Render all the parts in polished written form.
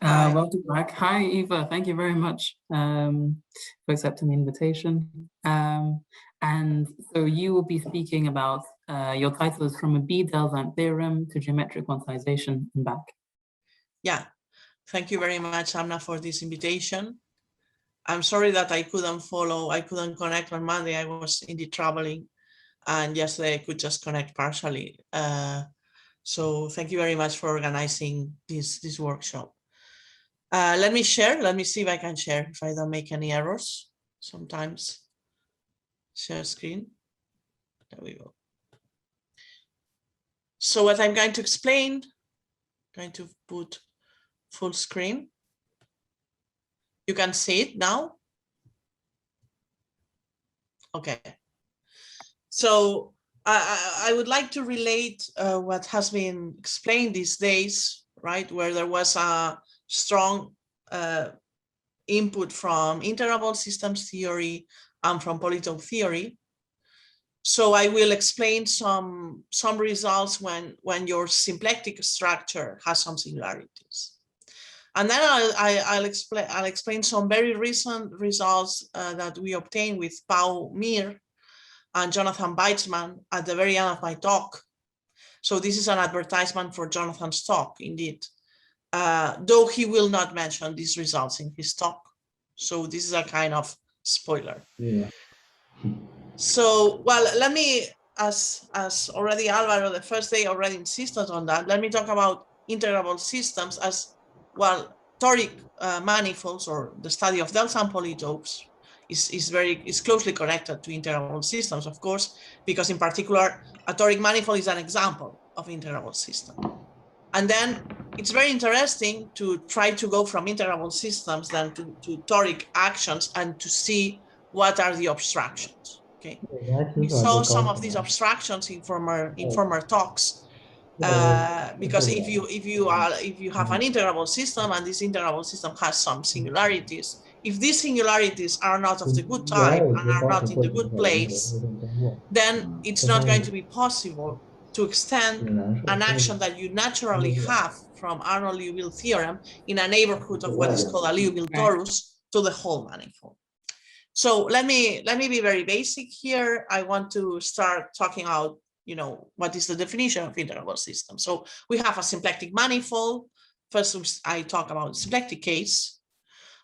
Welcome back. Hi, Eva. Thank you very much for accepting the invitation. And so you will be speaking about your title is From a B-Delzant Theorem to Geometric Quantization and Back. Yeah, thank you very much, Amna, for this invitation. I'm sorry that I couldn't connect on Monday. I was indeed traveling, and yesterday I could just connect partially. So thank you very much for organizing this workshop. Let me see if I can share, if I don't make any errors. Sometimes share screen. There we go. So what I'm going to explain, I'm going to put full screen. You can see it now. Okay. So I would like to relate what has been explained these days, right, where there was a strong input from integrable systems theory and from polytope theory. So I will explain some results when your symplectic structure has some singularities, and then I'll explain some very recent results that we obtained with Pau Mir and Jonathan Weitzman at the very end of my talk. So this is an advertisement for Jonathan's talk, indeed. Though he will not mention these results in his talk. So this is a kind of spoiler. Yeah. So, well, let me, as already Alvaro the first day already insisted on that, let me talk about integrable systems as, well, toric manifolds, or the study of Delzant polytopes is closely connected to integrable systems, of course, because in particular, a toric manifold is an example of integrable system. And then it's very interesting to try to go from integrable systems then to toric actions and to see what are the abstractions. Okay, we saw some of these abstractions in former talks, because if you have an integrable system and this integrable system has some singularities, if these singularities are not of the good type and are not in the good place, then it's not going to be possible to extend an action that you naturally have from Arnold-Liouville theorem in a neighborhood of what is called a Liouville torus to the whole manifold. So let me be very basic here. I want to start talking about, what is the definition of integrable system. So we have a symplectic manifold. First, I talk about symplectic case,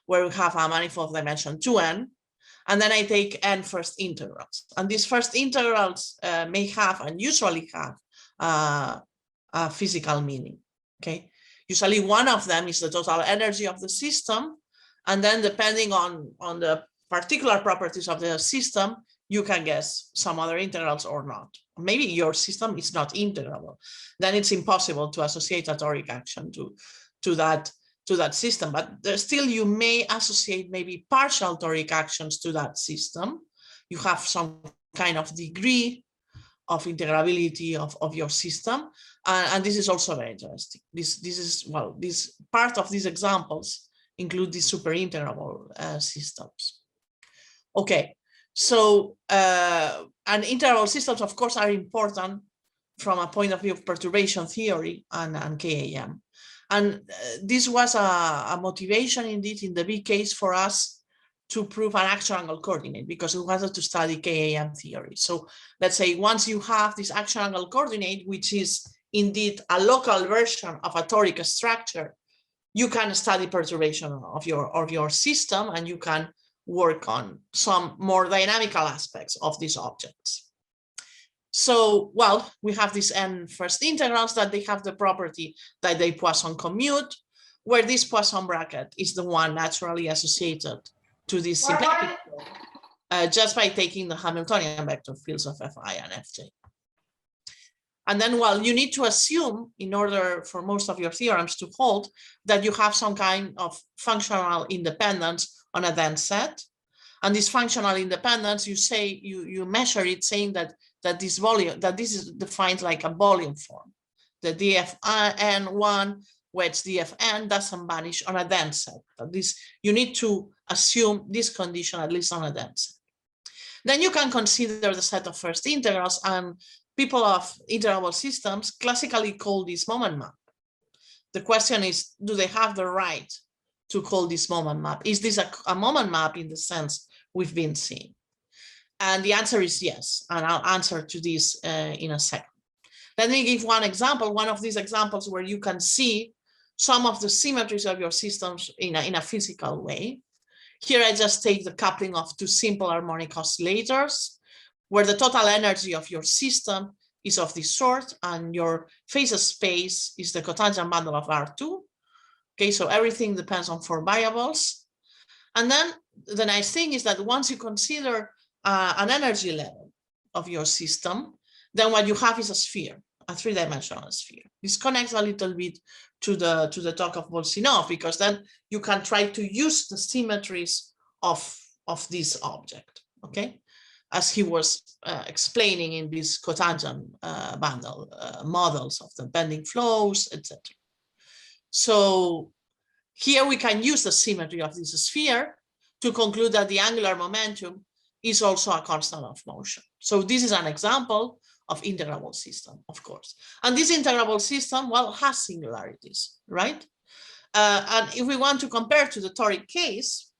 where we have a manifold of dimension 2n, and then I take n first integrals. And these first integrals may have and usually have a physical meaning. Okay, usually one of them is the total energy of the system, and then depending on the particular properties of the system, you can guess some other integrals or not. Maybe your system is not integrable. Then it's impossible to associate a toric action to that system, but still you may associate maybe partial toric actions to that system. You have some kind of degree of integrability of your system, and this is also very interesting. This part of these examples include these super integrable systems. Okay, so and integrable systems, of course, are important from a point of view of perturbation theory and KAM. And this was a motivation indeed in the B case for us to prove an action angle coordinate, because we wanted to study KAM theory. So let's say once you have this action angle coordinate, which is indeed a local version of a toric structure, you can study perturbation of your system, and you can work on some more dynamical aspects of these objects. So, well, we have these n first integrals that they have the property that they Poisson commute, where this Poisson bracket is the one naturally associated to this symplectic just by taking the Hamiltonian vector fields of Fi and Fj. And then, well, you need to assume, in order for most of your theorems to hold, that you have some kind of functional independence on a dense set. And this functional independence, you measure it, saying that this is defined like a volume form. The dfn1 which dfn doesn't vanish on a dense set. But you need to assume this condition at least on a dense set. Then you can consider the set of first integrals, and people of integrable systems classically call this moment map. the question is, do they have the right to call this moment map? Is this a moment map in the sense we've been seeing? And the answer is yes, and I'll answer to this in a second. Let me give one example, one of these examples where you can see some of the symmetries of your systems in a physical way. Here I just take the coupling of two simple harmonic oscillators, where the total energy of your system is of this sort, and your phase space is the cotangent bundle of R2. Okay, so everything depends on 4 variables. And then the nice thing is that once you consider an energy level of your system, then what you have is a sphere, a 3-dimensional sphere. This connects a little bit to the talk of Bolsinov, because then you can try to use the symmetries of this object, okay, as he was explaining in these cotangent bundle models of the bending flows, etc. So here we can use the symmetry of this sphere to conclude that the angular momentum is also a constant of motion. So this is an example of integrable system, of course. And this integrable system, well, has singularities, right? And if we want to compare to the toric case,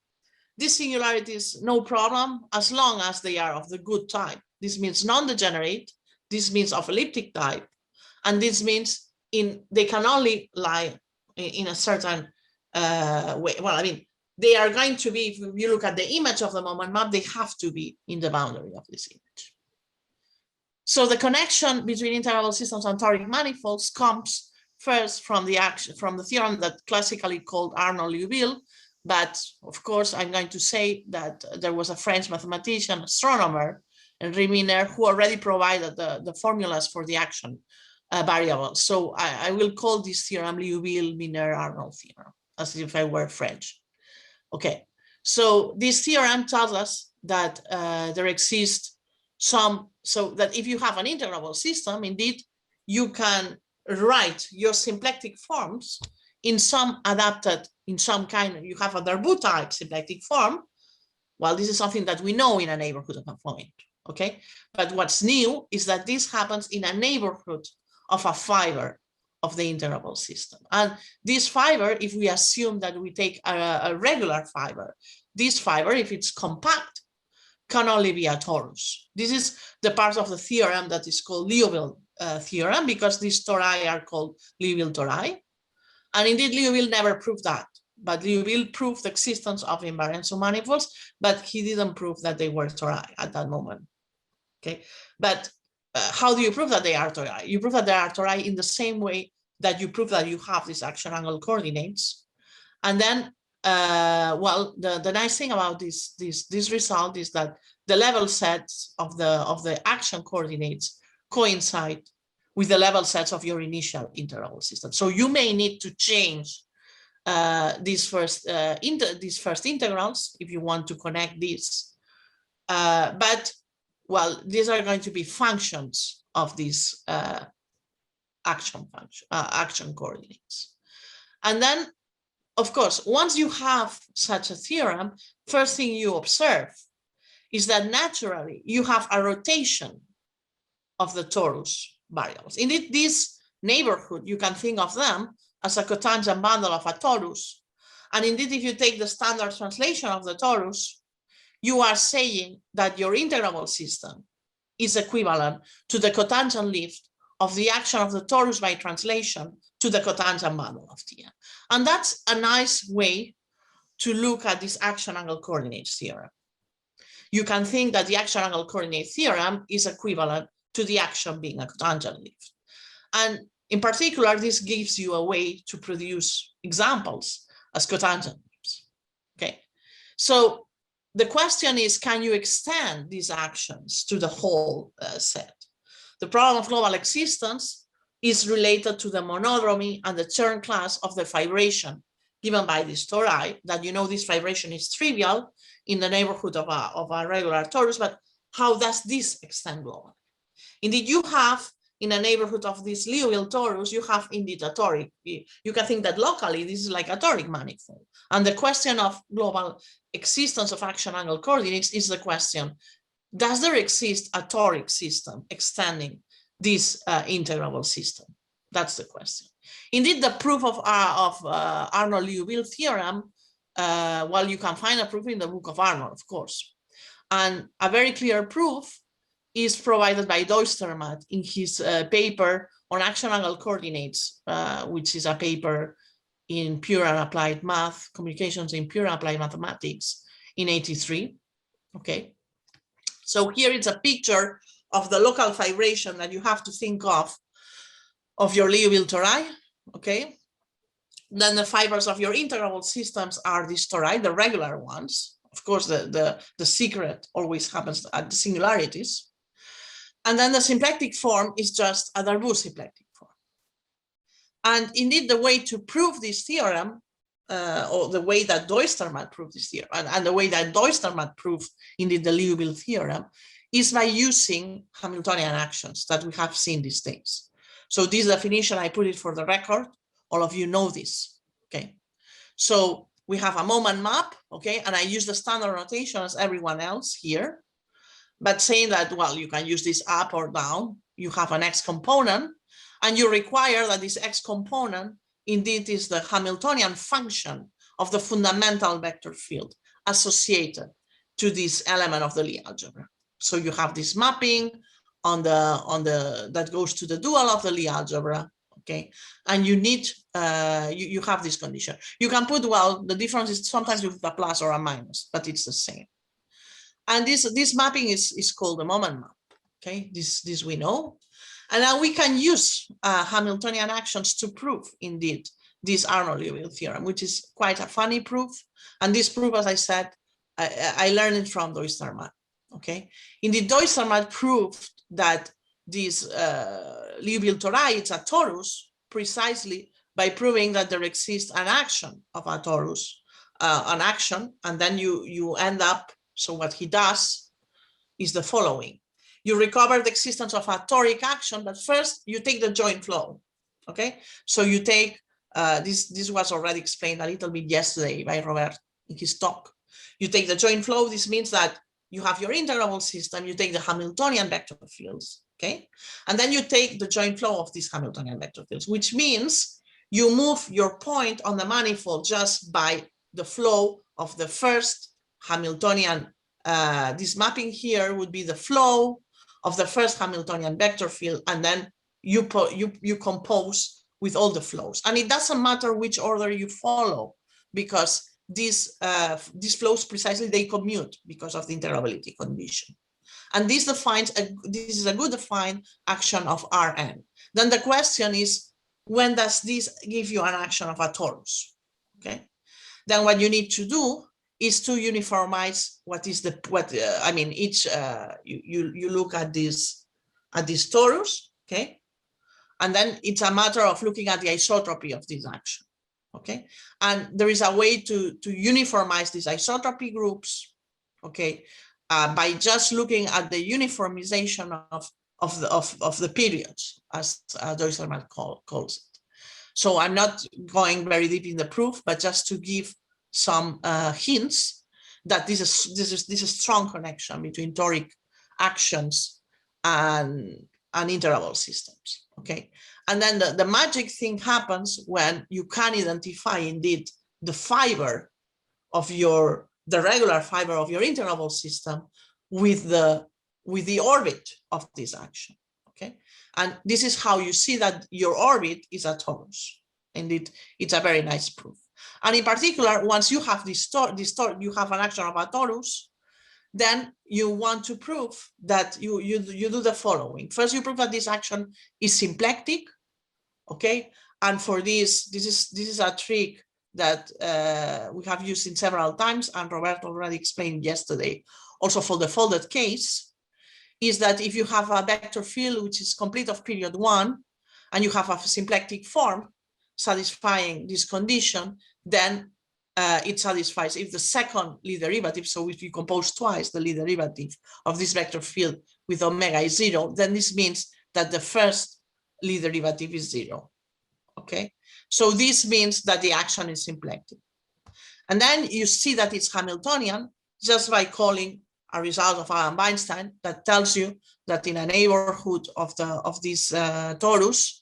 these singularities, no problem, as long as they are of the good type. This means non-degenerate, this means of elliptic type, and this means they can only lie in a certain way. Well, I mean, they are going to be, if you look at the image of the moment map, they have to be in the boundary of this image. So the connection between integrable systems and toric manifolds comes first from the theorem that classically called Arnold-Liouville, but of course I'm going to say that there was a French mathematician, astronomer, Henri Miner, who already provided the formulas for the action variables. So I will call this theorem Liouville-Miner-Arnold theorem, as if I were French. Okay, so this theorem tells us that there exists so that if you have an integrable system, indeed, you can write your symplectic forms in some adapted, in some kind, you have a Darboux type symplectic form. Well, this is something that we know in a neighborhood of a point, okay? But what's new is that this happens in a neighborhood of a fiber of the integrable system. And this fiber, if we assume that we take a regular fiber, this fiber, if it's compact, can only be a torus. This is the part of the theorem that is called Liouville theorem, because these tori are called Liouville tori. And indeed, Liouville never proved that, but Liouville proved the existence of invariance of manifolds, but he didn't prove that they were tori at that moment. Okay, but how do you prove that they are tori? You prove that they are tori in the same way that you prove that you have these action angle coordinates. And then, well, the nice thing about this result is that the level sets of the action coordinates coincide with the level sets of your initial integrable system. So you may need to change these first integrals if you want to connect these. But, well, these are going to be functions of these action coordinates. And then, of course, once you have such a theorem, first thing you observe is that naturally you have a rotation of the torus variables. Indeed, this neighborhood, you can think of them as a cotangent bundle of a torus. And indeed, if you take the standard translation of the torus, you are saying that your integrable system is equivalent to the cotangent lift of the action of the torus by translation to the cotangent bundle of Tn. And that's a nice way to look at this action angle coordinates theorem. You can think that the action angle coordinate theorem is equivalent to the action being a cotangent lift. And in particular, this gives you a way to produce examples as cotangent lifts. Okay, so the question is, can you extend these actions to the whole set? The problem of global existence is related to the monodromy and the Chern class of the fibration given by this tori, that you know this fibration is trivial in the neighborhood of a regular torus, but how does this extend globally? Indeed, you have in a neighborhood of this Liouville torus, you have indeed a toric. You can think that locally this is like a toric manifold. And the question of global existence of action angle coordinates is the question, does there exist a toric system extending this integrable system? That's the question. Indeed, the proof of Arnold-Liouville theorem, well, you can find a proof in the book of Arnold, of course. And a very clear proof is provided by Doistermat in his paper on action angle coordinates, which is a paper in pure and applied math, communications in pure and applied mathematics in '83. Okay, so here it's a picture of the local vibration that you have to think of your Liouville tori. Okay, then the fibers of your integrable systems are these tori, the regular ones. Of course, the secret always happens at the singularities. And then the symplectic form is just a Darboux symplectic form. And indeed, the way to prove this theorem, or the way that Doistermat proved this theorem, and the way that Doistermat proved indeed the Liouville theorem, is by using Hamiltonian actions that we have seen these days. So this definition, I put it for the record. All of you know this, okay? So we have a moment map, okay? And I use the standard notation as everyone else here, but saying that, well, you can use this up or down. You have an X component, and you require that this X component indeed is the Hamiltonian function of the fundamental vector field associated to this element of the Lie algebra. So you have this mapping on the that goes to the dual of the Lie algebra, okay? And you need you have this condition. You can put, well, the difference is sometimes you put a plus or a minus, but it's the same. And this mapping is called the moment map. Okay, this we know. And now we can use Hamiltonian actions to prove indeed this Arnold-Liouville theorem, which is quite a funny proof. And this proof, as I said, I learned it from Doistermat. Okay, indeed, Doistermat proved that this Liouville tori, it's a torus, precisely by proving that there exists an action of a torus, an action, and then you end up. So what he does is the following. You recover the existence of a toric action, but first you take the joint flow, okay? So you take, this was already explained a little bit yesterday by Robert in his talk. You take the joint flow. This means that you have your integrable system, you take the Hamiltonian vector fields, okay? And then you take the joint flow of these Hamiltonian vector fields, which means you move your point on the manifold just by the flow of the first Hamiltonian, this mapping here would be the flow of the first Hamiltonian vector field, and then you compose with all the flows. And it doesn't matter which order you follow, because these flows precisely, they commute because of the integrability condition. And this defines, this is a good defined action of Rn. Then the question is, when does this give you an action of a torus? Okay. Then what you need to do is to uniformize what is the I mean, each you look at this torus, okay, and then it's a matter of looking at the isotropy of this action, okay, and there is a way to uniformize these isotropy groups, okay, by just looking at the uniformization of the periods, as Doistermat calls it. So I'm not going very deep in the proof, but just to give some hints that this is a strong connection between toric actions and integrable systems. Okay, and then the magic thing happens when you can identify indeed the fiber of the regular fiber of your integrable system with the orbit of this action. Okay, and this is how you see that your orbit is a torus. Indeed, it's a very nice proof. And in particular, once you have you have an action of a torus, then you want to prove that you do the following. First, you prove that this action is symplectic, okay? And for this is a trick that we have used in several times, and Roberto already explained yesterday. Also for the folded case, is that if you have a vector field which is complete of period 1, and you have a symplectic form satisfying this condition, then it satisfies if the second Lie derivative, so if you compose twice the Lie derivative of this vector field with omega is 0, then this means that the first Lie derivative is 0. Okay, so this means that the action is symplectic. And then you see that it's Hamiltonian just by calling a result of Adam-Weinstein that tells you that in a neighborhood of this torus,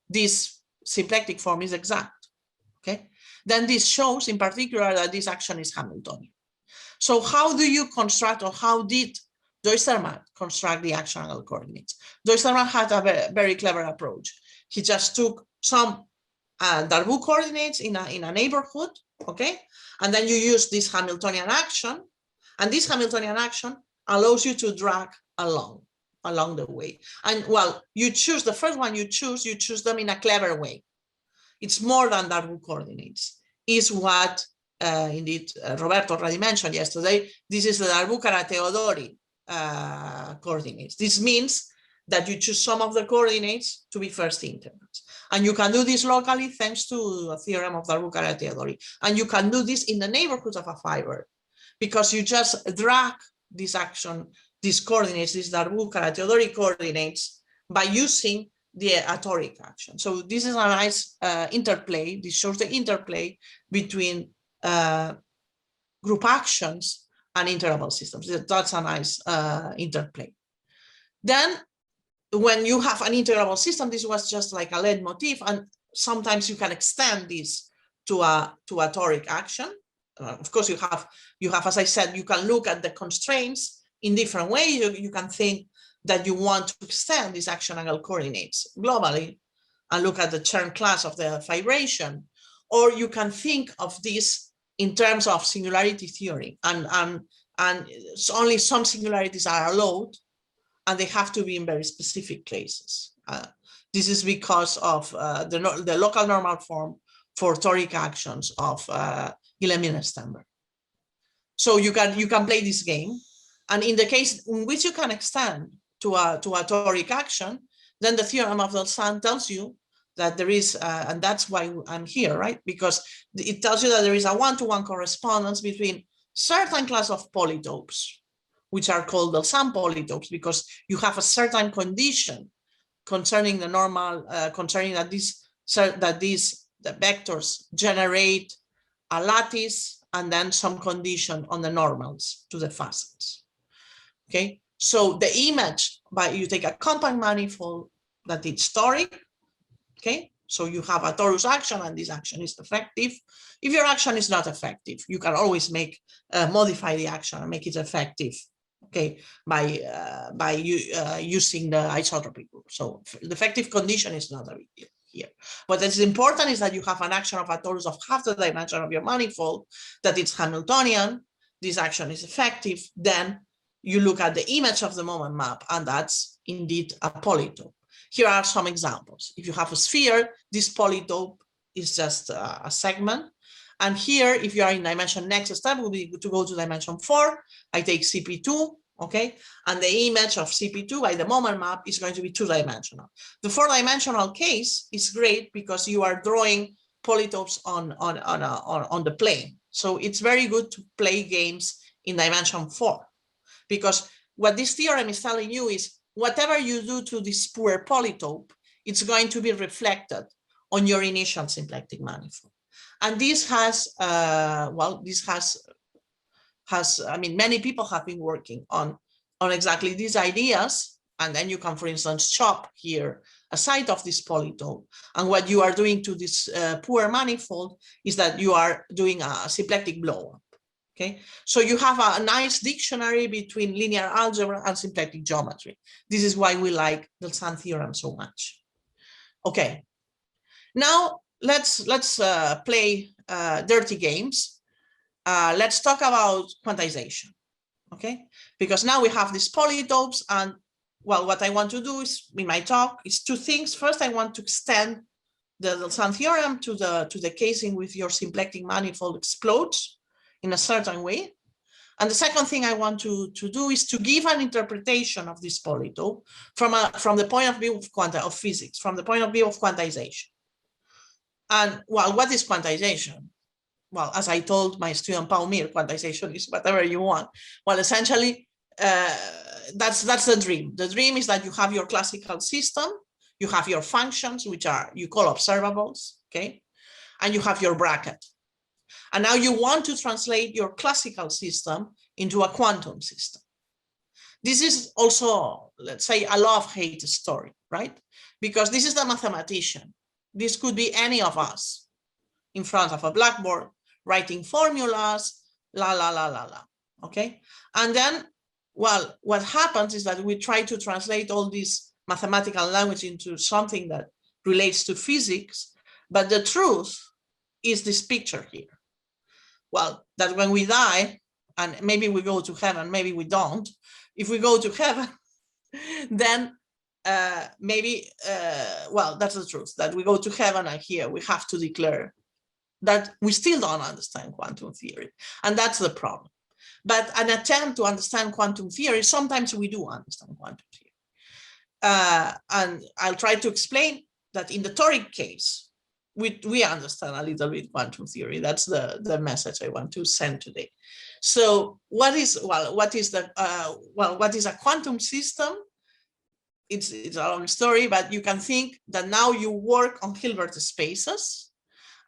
this symplectic form is exact, okay, then this shows in particular that this action is Hamiltonian. So how do you construct, or how did Duistermaat construct the action angle coordinates? Duistermaat had a very clever approach. He just took some Darboux coordinates in a neighborhood, okay, and then you use this Hamiltonian action, and this Hamiltonian action allows you to drag along the way. And well, you choose the first one you choose them in a clever way. It's more than Darboux coordinates, is what indeed Roberto already mentioned yesterday. This is the Darboux-Kara-Theodori coordinates. This means that you choose some of the coordinates to be first integrals. And you can do this locally thanks to a theorem of Darboux-Kara-Theodori. And you can do this in the neighborhood of a fiber, because you just drag this action, these coordinates, these Darboux-Kara-Theodori coordinates, by using the atoric action. So this is a nice interplay. This shows the interplay between group actions and interval systems. That's a nice interplay. Then when you have an integrable system, this was just like a leitmotif, and sometimes you can extend this to a toric action. Of course, you have, as I said, you can look at the constraints in different ways. You can think that you want to extend these action angle coordinates globally and look at the Chern class of the fibration, or you can think of this in terms of singularity theory, and only some singularities are allowed, and they have to be in very specific cases. This is because of the local normal form for toric actions of Guillemin-Stenberg. So you can play this game, and in the case in which you can extend to a toric action, then the theorem of B-Delzant tells you that there is, and that's why I'm here, right? Because it tells you that there is a one-to-one correspondence between certain class of polytopes, which are called B-Delzant polytopes, because you have a certain condition concerning the normal, concerning that the vectors generate a lattice and then some condition on the normals to the facets. Okay, so the image, you take a compact manifold that it's toric. Okay, so you have a torus action, and this action is effective. If your action is not effective, you can always modify the action and make it effective. Okay, by using the isotropy group. So the effective condition is not a big deal here. What is important is that you have an action of a torus of half the dimension of your manifold, that it's Hamiltonian. This action is effective. Then you look at the image of the moment map, and that's indeed a polytope. Here are some examples. If you have a sphere, this polytope is just a segment. And here, if you are in dimension, next step will be to go to dimension 4. I take CP2, okay? And the image of CP2 by the moment map is going to be 2-dimensional. The 4-dimensional case is great because you are drawing polytopes on the plane. So it's very good to play games in dimension 4. Because what this theorem is telling you is whatever you do to this poor polytope, it's going to be reflected on your initial symplectic manifold. And this has, I mean, many people have been working on exactly these ideas. And then you can, for instance, chop here a side of this polytope. And what you are doing to this poor manifold is that you are doing a symplectic blow-up. Okay, so you have a nice dictionary between linear algebra and symplectic geometry. This is why we like the B-Delzant theorem so much. Okay, now let's play dirty games. Let's talk about quantization. Okay, because now we have these polytopes, and well, what I want to do is in my talk is two things. First, I want to extend the B-Delzant theorem to the case in which your symplectic manifold explodes in a certain way. And the second thing I want to do is to give an interpretation of this polytope from the point of view of physics, from the point of view of quantization. And well, what is quantization? Well, as I told my student Pau Mir, quantization is whatever you want. Well, essentially, that's the dream. The dream is that you have your classical system, you have your functions, which you call observables, okay? And you have your bracket. And now you want to translate your classical system into a quantum system. This is also, let's say, a love-hate story, right? Because this is the mathematician. This could be any of us in front of a blackboard, writing formulas, okay? And then, well, what happens is that we try to translate all this mathematical language into something that relates to physics, but the truth is this picture here. Well, that when we die, and maybe we go to heaven, maybe we don't. If we go to heaven, then well, that's the truth, that we go to heaven, and here we have to declare that we still don't understand quantum theory. And that's the problem. But an attempt to understand quantum theory, sometimes we do understand quantum theory. And I'll try to explain that in the toric case, we understand a little bit quantum theory. That's the message I want to send today. So what is a quantum system? It's a long story, but you can think that now you work on Hilbert spaces,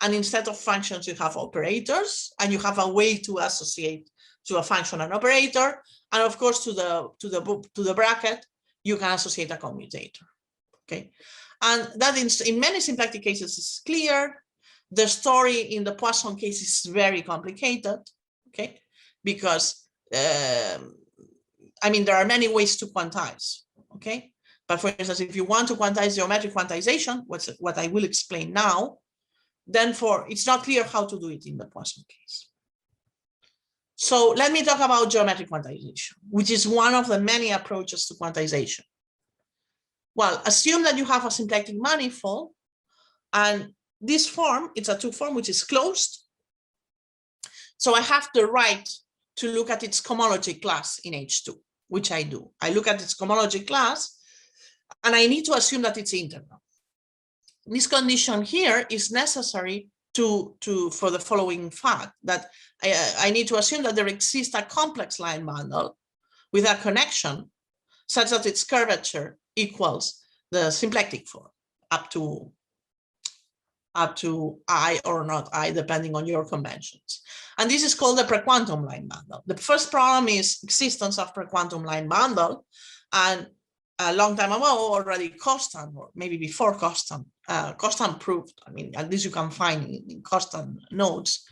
and instead of functions, you have operators, and you have a way to associate to a function and operator, and of course to the bracket, you can associate a commutator. Okay, and that in many symplectic cases is clear. The story in the Poisson case is very complicated. Okay, because I mean, there are many ways to quantize. Okay, but for instance, if you want to quantize geometric quantization, what I will explain now, then it's not clear how to do it in the Poisson case. So let me talk about geometric quantization, which is one of the many approaches to quantization. Well, assume that you have a symplectic manifold, and this form, it's a two form which is closed. So I have the right to look at its cohomology class in H2, which I do. I look at its cohomology class, and I need to assume that it's integral. This condition here is necessary for the following fact, that I need to assume that there exists a complex line bundle with a connection such that its curvature equals the symplectic form up to I or not I, depending on your conventions. And this is called the prequantum line bundle. The first problem is existence of prequantum line bundle, and a long time ago already Costan, or maybe before Costan, Costan proved, I mean, at least you can find in Costan notes,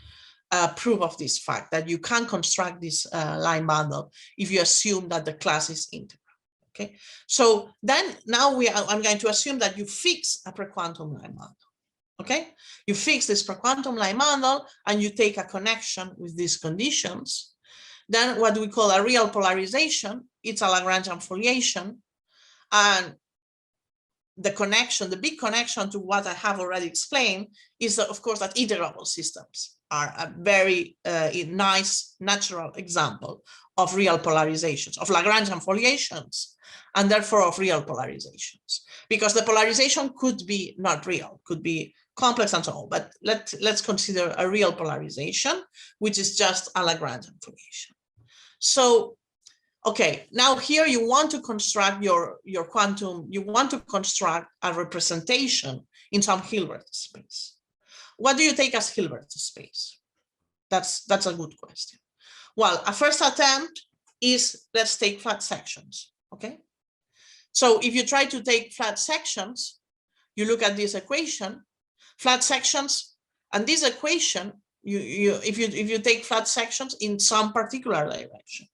proof of this fact, that you can construct this line bundle if you assume that the class is integral. Okay, so then now I'm going to assume that you fix a prequantum line bundle. Okay, you fix this prequantum line bundle and you take a connection with these conditions. Then what we call a real polarization, it's a Lagrangian foliation. And the connection, the big connection to what I have already explained is that, of course, that integrable systems are a very nice natural example of real polarizations, of Lagrangian foliations, and therefore of real polarizations. Because the polarization could be not real, could be complex and so on, but let's consider a real polarization, which is just a Lagrangian foliation. So, okay, now here you want to construct your quantum, you want to construct a representation in some Hilbert space. What do you take as Hilbert space? That's a good question. Well, a first attempt is, let's take flat sections, okay? So if you try to take flat sections, you look at this equation, flat sections, and this equation, if you take flat sections in some particular direction,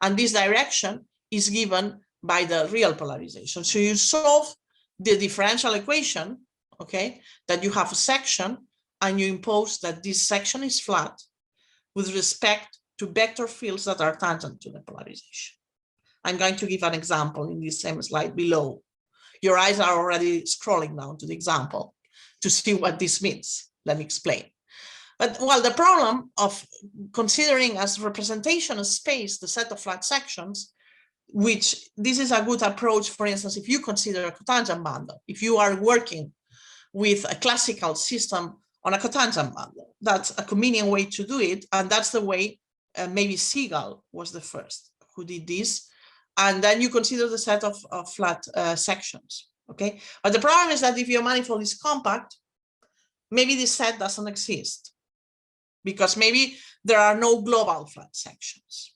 and this direction is given by the real polarization. So you solve the differential equation, okay, that you have a section and you impose that this section is flat with respect to vector fields that are tangent to the polarization. I'm going to give an example in this same slide below. Your eyes are already scrolling down to the example to see what this means. Let me explain. But well, the problem of considering as representation of space the set of flat sections, which this is a good approach, for instance, if you consider a cotangent bundle, if you are working with a classical system on a cotangent bundle, that's a convenient way to do it. And that's the way maybe Seagal was the first who did this. And then you consider the set of flat sections, okay? But the problem is that if your manifold is compact, maybe this set doesn't exist, because maybe there are no global flat sections,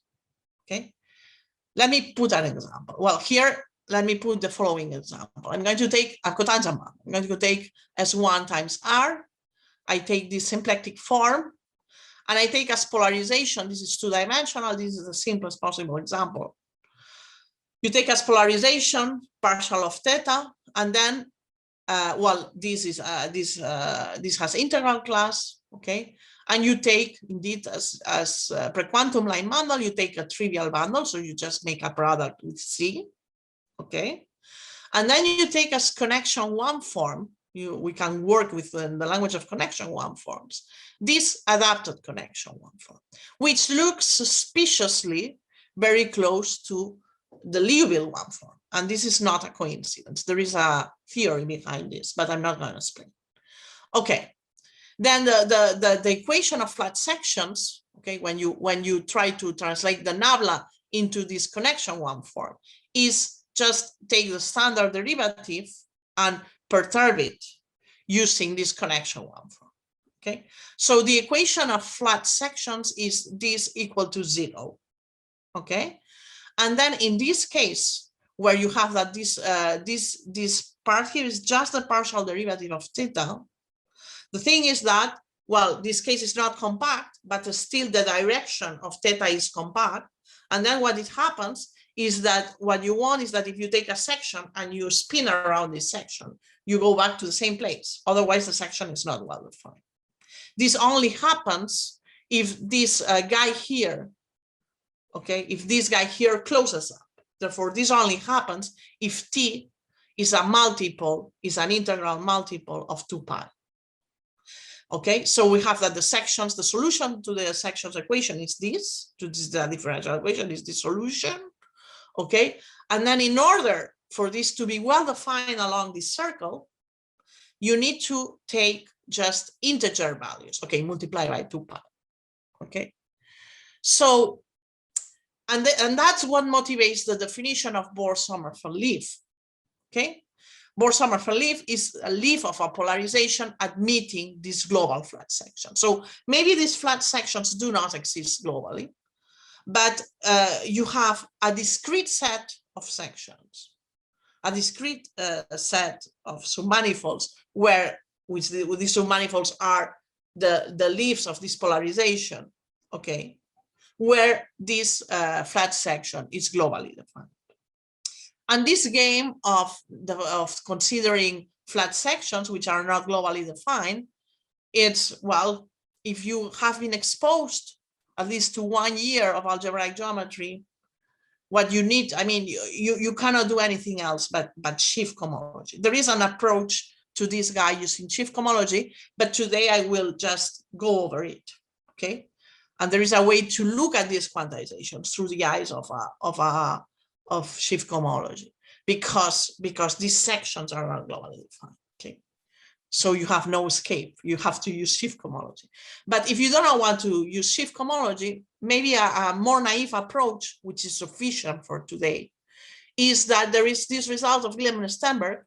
okay? Let me put an example. Well, here, let me put the following example. I'm going to take a cotangent map. I'm going to take S1 times R. I take this symplectic form, and I take as polarization, this is two-dimensional, this is the simplest possible example. You take as polarization partial of theta, and then, this has integral class, okay? And you take, indeed, as prequantum line bundle, you take a trivial bundle, so you just make a product with C, okay? And then you take as connection one form, we can work with the language of connection one forms, this adapted connection one form, which looks suspiciously very close to the Liouville one form. And this is not a coincidence. There is a theory behind this, but I'm not going to explain. Okay. Then the equation of flat sections, okay, when you try to translate the nabla into this connection one form, is just take the standard derivative and perturb it using this connection one form. Okay, so the equation of flat sections is this equal to 0. Okay, and then in this case where you have that this part here is just the partial derivative of theta. The thing is that, well, this case is not compact, but still the direction of theta is compact. And then what it happens is that what you want is that if you take a section and you spin around this section, you go back to the same place. Otherwise, the section is not well defined. This only happens if this guy here, okay, if this guy here closes up. Therefore, this only happens if T is a multiple, is an integral multiple of 2 pi. Okay, so we have that the sections, the solution to the sections equation is this, to this the differential equation is the solution. Okay, and then in order for this to be well defined along this circle, you need to take just integer values, okay, multiply by 2 pi. Okay, so and that's what motivates the definition of Bohr-Sommerfeld leaf. Okay, Bohr-Sommerfeld leaf is a leaf of a polarization admitting this global flat section. So maybe these flat sections do not exist globally, but you have a discrete set of sections, a discrete set of submanifolds where these submanifolds are the leaves of this polarization, okay, where this flat section is globally defined. And this game of considering flat sections which are not globally defined, it's, well, if you have been exposed at least to 1 year of algebraic geometry, what you need, I mean, you cannot do anything else but shift cohomology. There is an approach to this guy using shift cohomology, but today I will just go over it, okay? And there is a way to look at these quantizations through the eyes of shift cohomology, because these sections are not globally defined, okay? So you have no escape, you have to use shift cohomology. But if you don't want to use shift cohomology, maybe a more naive approach, which is sufficient for today, is that there is this result of Guilhem and Stenberg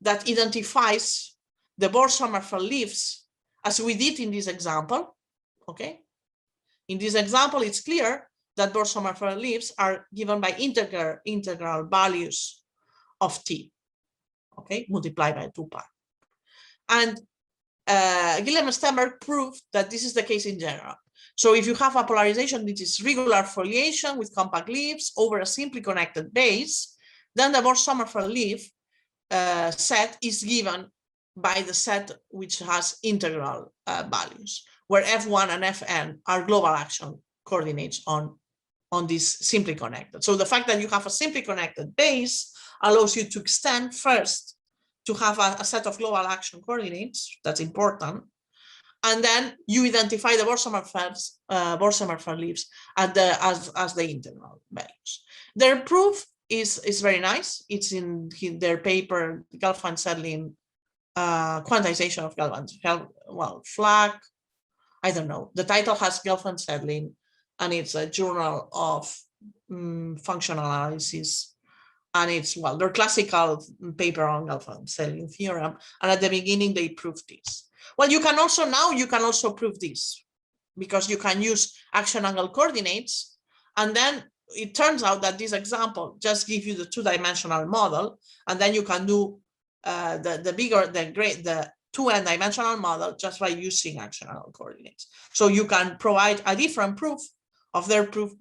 that identifies the Bohr-Sommerfeld leaves as we did in this example, okay? In this example, it's clear that Bohr-Sommerfeld leaves are given by integral values of T, okay, multiplied by 2 pi. And Guilhem and Stenberg proved that this is the case in general. So if you have a polarization which is regular foliation with compact leaves over a simply connected base, then the Bohr-Sommerfeld leaf set is given by the set which has integral values, where F1 and Fn are global action coordinates on this simply connected. So the fact that you have a simply connected base allows you to extend first to have a set of global action coordinates, that's important, and then you identify the Bohr-Sommerfeld leaves as the integral values. Their proof is very nice. It's in their paper, Gelfand-Sedlin, quantization of Flack. I don't know. The title has Gelfand-Sedlin, and it's a journal of functional analysis. And it's, well, their classical paper on Gelfand-Sedlin theorem. And at the beginning, they proved this. Well, you can also prove this, because you can use action angle coordinates. And then it turns out that this example just gives you the two-dimensional model, and then you can do the 2n dimensional model just by using actional coordinates. So you can provide a different proof of their proof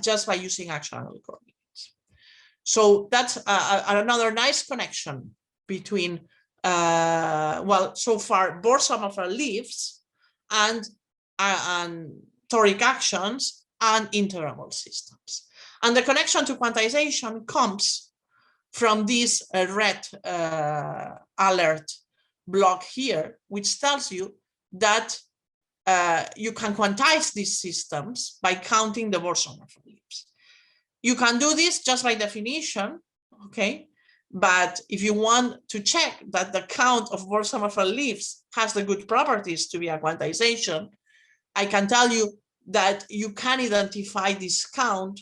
just by using actional coordinates. So that's another nice connection between well, so far Bohr-Sommerfeld leaves and toric actions and integrable systems. And the connection to quantization comes from this red alert block here, which tells you that you can quantize these systems by counting the Bohr-Sommerfeld leaves. You can do this just by definition, okay? But if you want to check that the count of Bohr-Sommerfeld leaves has the good properties to be a quantization, I can tell you that you can identify this count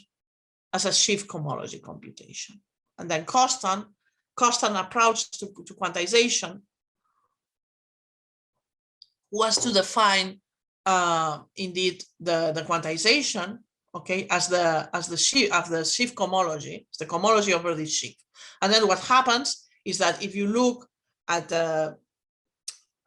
as a shift cohomology computation. And then constant approach to quantization was to define indeed the quantization, okay, as the shift cohomology, it's the cohomology over this shift. And then what happens is that if you look at the,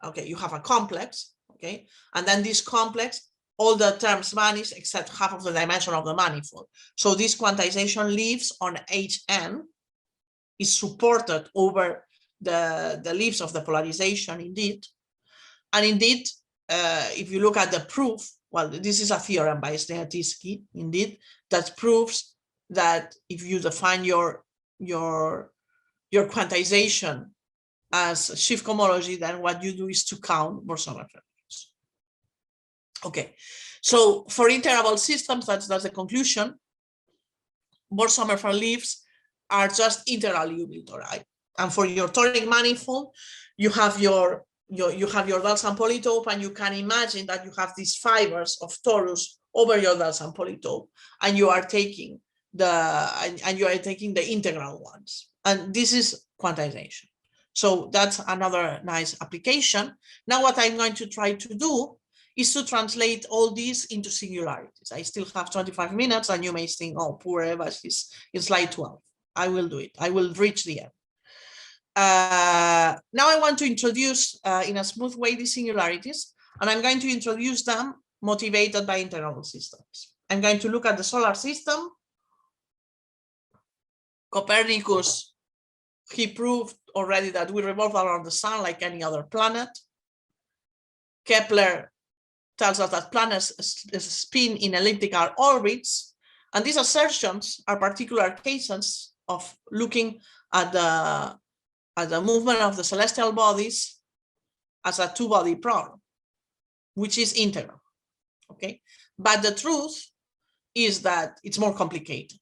okay, you have a complex, okay, and then this complex, all the terms vanish except half of the dimension of the manifold. So this quantization leaves on Hn is supported over the leaves of the polarization indeed. And indeed, if you look at the proof, well, this is a theorem by Sniatyski, indeed, that proves that if you define your quantization as shift cohomology, then what you do is to count Bohr-Sommerfeld. Okay, so for integrable systems, that's the conclusion. Bohr-Sommerfeld leaves are just integral U-bil tori. And for your toric manifold, you have your Delzant polytope, and you can imagine that you have these fibers of torus over your Delzant polytope, and you are taking the integral ones. And this is quantization. So that's another nice application. Now what I'm going to try to do is to translate all these into singularities. I still have 25 minutes, and you may think, oh, poor Eva, she's in slide 12. I will do it. I will reach the end. Now I want to introduce in a smooth way the singularities, and I'm going to introduce them motivated by integrable systems. I'm going to look at the solar system. Copernicus, he proved already that we revolve around the sun like any other planet. Kepler tells us that planets spin in elliptical orbits, and these assertions are particular cases of looking at the movement of the celestial bodies as a two-body problem, which is integral, okay? But the truth is that it's more complicated.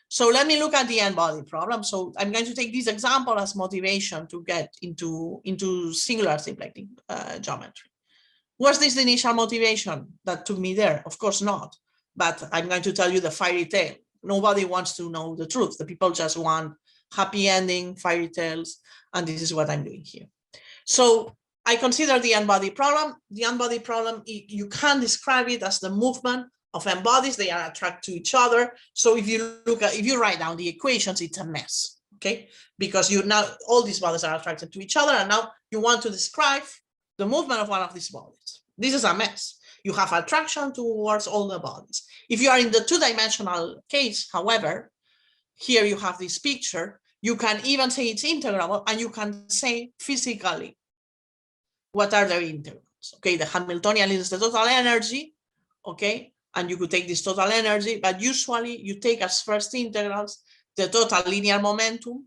So let me look at the Nbody problem. So I'm going to take this example as motivation to get into singular symplectic geometry. Was this the initial motivation that took me there? Of course not, but I'm going to tell you the fairy tale. Nobody wants to know the truth. The people just want happy ending, fairy tales, and this is what I'm doing here. So I consider the Nbody problem. The Nbody problem, you can describe it as the movement of n-bodies. They are attracted to each other. So if you write down the equations, it's a mess, okay? Because now all these bodies are attracted to each other, and now you want to describe the movement of one of these bodies. This is a mess. You have attraction towards all the bodies. If you are in the two-dimensional case, however, here you have this picture, you can even say it's integrable, and you can say physically what are their integrals. Okay, the Hamiltonian is the total energy, okay, and you could take this total energy, but usually you take as first integrals the total linear momentum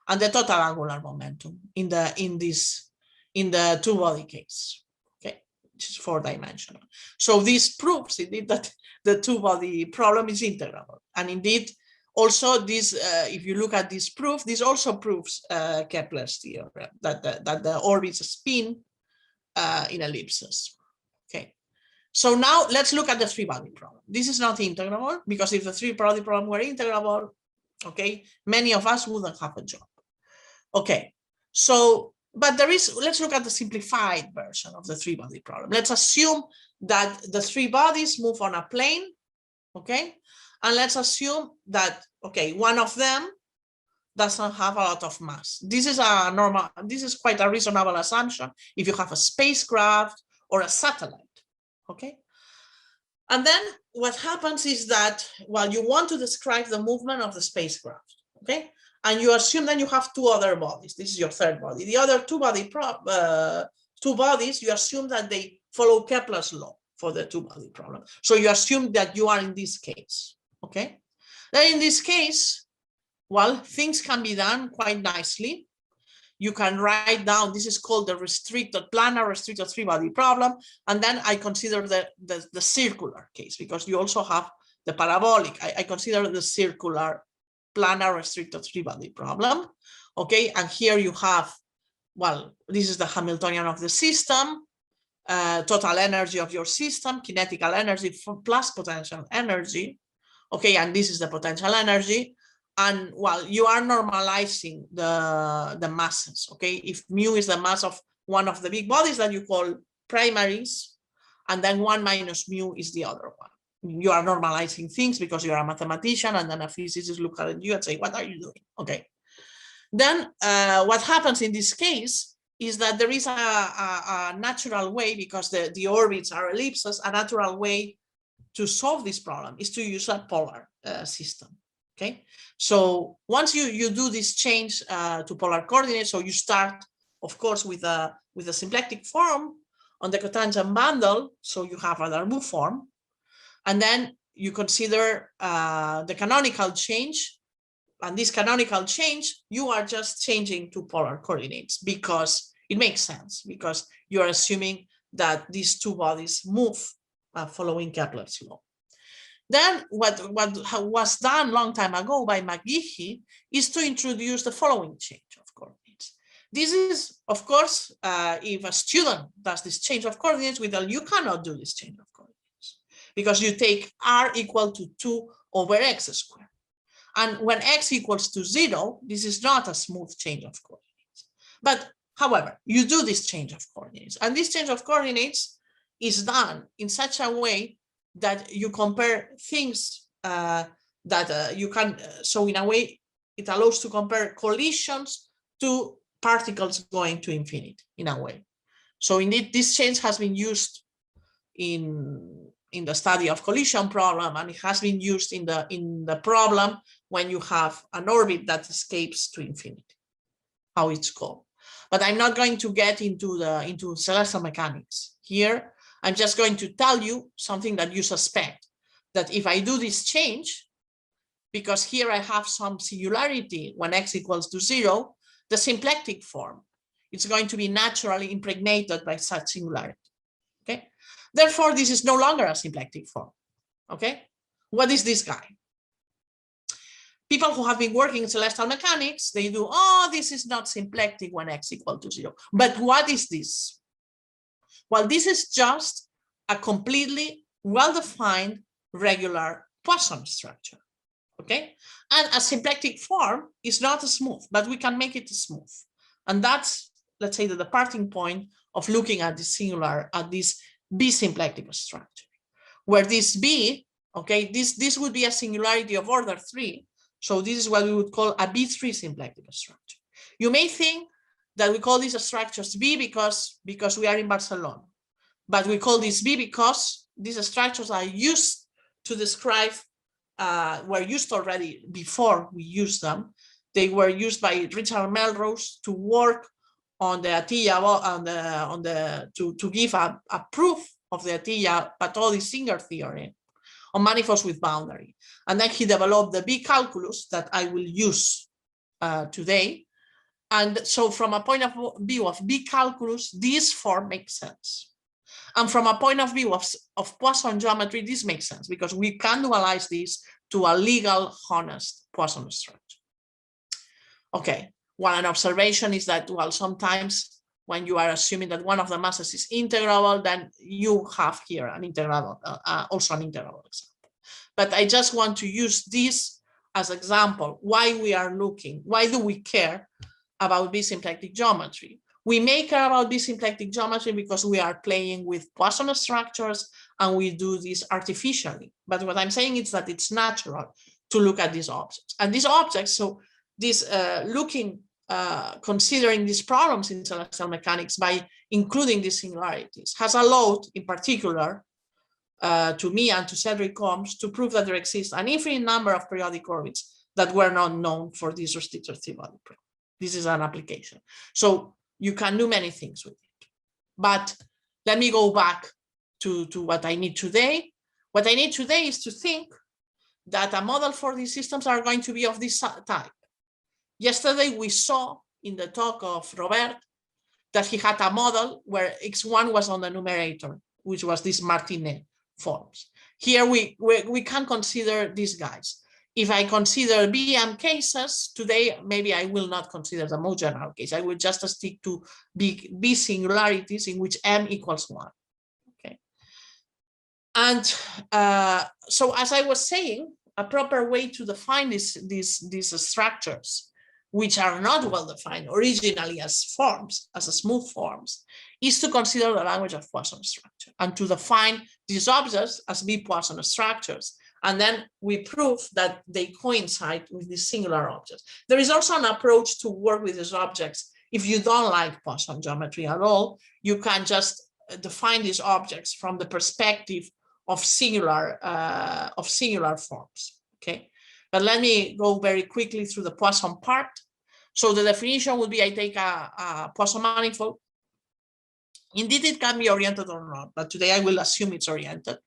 and the total angular momentum in the two-body case, okay, which is four-dimensional. So this proves indeed that the two-body problem is integrable, and indeed also this, if you look at this proof, this also proves Kepler's theorem that the orbits spin in ellipses. Okay, so now let's look at the three-body problem. This is not integrable, because if the three-body problem were integrable, okay, many of us wouldn't have a job. Okay, so but let's look at the simplified version of the three-body problem. Let's assume that the three bodies move on a plane, okay, And let's assume that, okay, one of them doesn't have a lot of mass. This is quite a reasonable assumption if you have a spacecraft or a satellite, okay? And then what happens is that, well, you want to describe the movement of the spacecraft, okay? And you assume then you have two other bodies. This is your third body. The other two bodies, you assume that they follow Kepler's law for the two-body problem. So you assume that you are in this case, okay? Then in this case, well, things can be done quite nicely. You can write down, this is called the planar restricted three-body problem. And then I consider the circular case, because you also have the parabolic. I consider the circular planar restricted three-body problem. Okay, and here you have, well, this is the Hamiltonian of the system, total energy of your system, kinetical energy plus potential energy. Okay, and this is the potential energy. And well, you are normalizing the masses, okay? If mu is the mass of one of the big bodies that you call primaries, and then 1 minus mu is the other one. You are normalizing things because you are a mathematician, and then a physicist look at you and say, what are you doing? Okay. Then what happens in this case is that there is a natural way, because the orbits are ellipses, a natural way to solve this problem is to use a polar system. Okay, so once you do this change to polar coordinates, so you start, of course, with a symplectic form on the cotangent bundle, so you have a Darboux form, and then you consider the canonical change, and this canonical change you are just changing to polar coordinates because it makes sense, because you are assuming that these two bodies move following Kepler's law. Then what was done a long time ago by McGehee is to introduce the following change of coordinates. This is, of course, if a student does this change of coordinates, you cannot do this change of coordinates because you take r equal to 2 over x squared. And when x equals to 0, this is not a smooth change of coordinates. But however, you do this change of coordinates, and this change of coordinates is done in such a way that you compare things that you can, so in a way, it allows to compare collisions to particles going to infinity in a way. So indeed, this change has been used in the study of collision problem, and it has been used in the problem when you have an orbit that escapes to infinity, how it's called. But I'm not going to get into celestial mechanics here. I'm just going to tell you something that you suspect, that if I do this change, because here I have some singularity when x equals to 0, the symplectic form, it's going to be naturally impregnated by such singularity, okay? Therefore, this is no longer a symplectic form, okay? What is this guy? People who have been working in celestial mechanics, they do, oh, this is not symplectic when x equals to 0. But what is this? Well, this is just a completely well-defined regular Poisson structure, okay? And a symplectic form is not smooth, but we can make it smooth. And that's, let's say, the departing point of looking at this B-symplectic structure, where this B, okay, this would be a singularity of order 3. So this is what we would call a B3 symplectic structure. You may think that we call these structures B because we are in Barcelona. But we call this B because these structures are used to describe, were used already before we used them. They were used by Richard Melrose to work on the Atiyah, to give a proof of the Atiyah-Patodi-Singer theorem on manifolds with boundary. And then he developed the B calculus that I will use today. And so from a point of view of B calculus, this form makes sense. And from a point of view of Poisson geometry, this makes sense because we can dualize this to a legal, honest Poisson structure. Okay, well, an observation is that, well, sometimes when you are assuming that one of the masses is integrable, then you have here an integrable, also an integrable example. But I just want to use this as example, why we are looking, why do we care about B-symplectic geometry? We may care about this symplectic geometry because we are playing with Poisson structures and we do this artificially. But what I'm saying is that it's natural to look at these objects. And these objects, so this considering these problems in celestial mechanics by including these singularities has allowed, in particular, to me and to Cedric Combs to prove that there exists an infinite number of periodic orbits that were not known for this restricted Threebody problem. This is an application. So you can do many things with it. But let me go back to what I need today. What I need today is to think that a model for these systems are going to be of this type. Yesterday, we saw in the talk of Robert that he had a model where X1 was on the numerator, which was this Martinet forms. Here we can consider these guys. If I consider BM cases, today maybe I will not consider the most general case. I will just stick to B singularities in which M equals 1. Okay. And so as I was saying, a proper way to define these structures, which are not well defined originally as forms, as smooth forms, is to consider the language of Poisson structure and to define these objects as B Poisson structures. And then we prove that they coincide with these singular objects. There is also an approach to work with these objects. If you don't like Poisson geometry at all, you can just define these objects from the perspective of singular forms. Okay, but let me go very quickly through the Poisson part. So the definition would be: I take a Poisson manifold. Indeed, it can be oriented or not, but today I will assume it's oriented.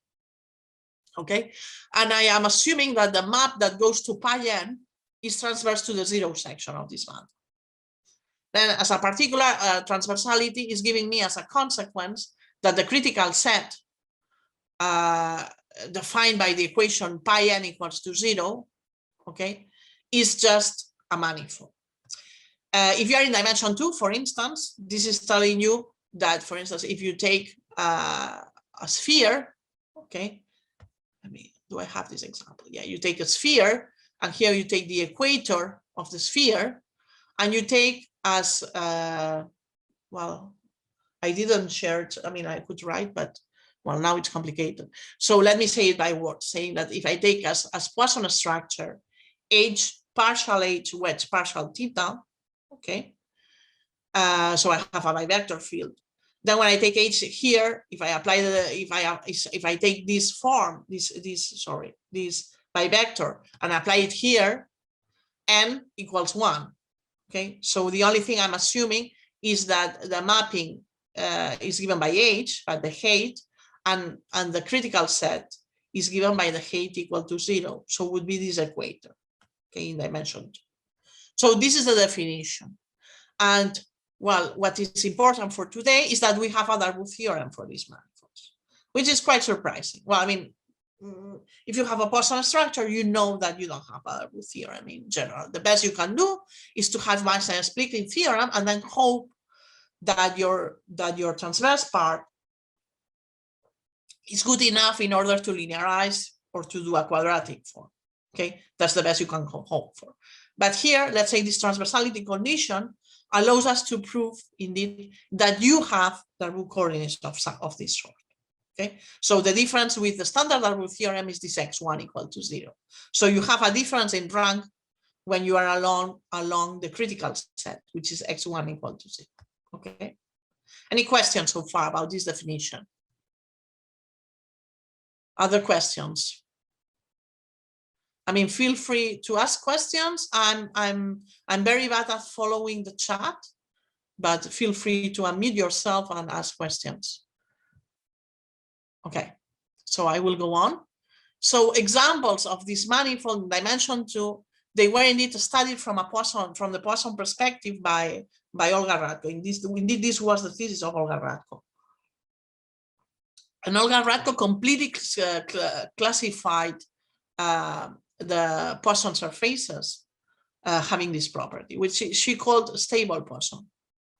Okay, and I am assuming that the map that goes to pi n is transverse to the zero section of this band. Then, as a particular transversality is giving me as a consequence that the critical set defined by the equation pi n equals to 0, okay, is just a manifold. If you are in dimension 2, for instance, this is telling you that, for instance, if you take a sphere, okay, do I have this example? Yeah, you take a sphere, and here you take the equator of the sphere, and you take as, well, I didn't share it. I mean, I could write, but well, now it's complicated. So let me say it by words, saying that if I take as Poisson structure, H partial H wedge partial theta, okay, so I have a bivector field. Then when I take H here, if I apply if I take this form, this bivector and apply it here, n equals 1. Okay, so the only thing I'm assuming is that the mapping is given by H, by the height, and the critical set is given by the height equal to 0. So it would be this equator, okay, in dimension 2. So this is the definition. And well, what is important for today is that we have a Darboux theorem for these manifolds, which is quite surprising. Well, I mean, if you have a Poisson structure, you know that you don't have a Darboux theorem in general. The best you can do is to have Weinstein splitting theorem and then hope that your transverse part is good enough in order to linearize or to do a quadratic form. Okay, that's the best you can hope for. But here, let's say this transversality condition allows us to prove indeed that you have Darboux coordinates of this sort. Okay, so the difference with the standard Darboux theorem is this x1 equal to 0. So you have a difference in rank when you are along the critical set, which is x1 equal to 0. Okay, any questions so far about this definition? Other questions? I mean, feel free to ask questions. I'm very bad at following the chat, but feel free to unmute yourself and ask questions. Okay, so I will go on. So examples of this manifold in dimension 2, they were indeed studied from the Poisson perspective by Olga Radko. Indeed, this was the thesis of Olga Radko. And Olga Radko completely classified the Poisson surfaces having this property, which she called stable Poisson.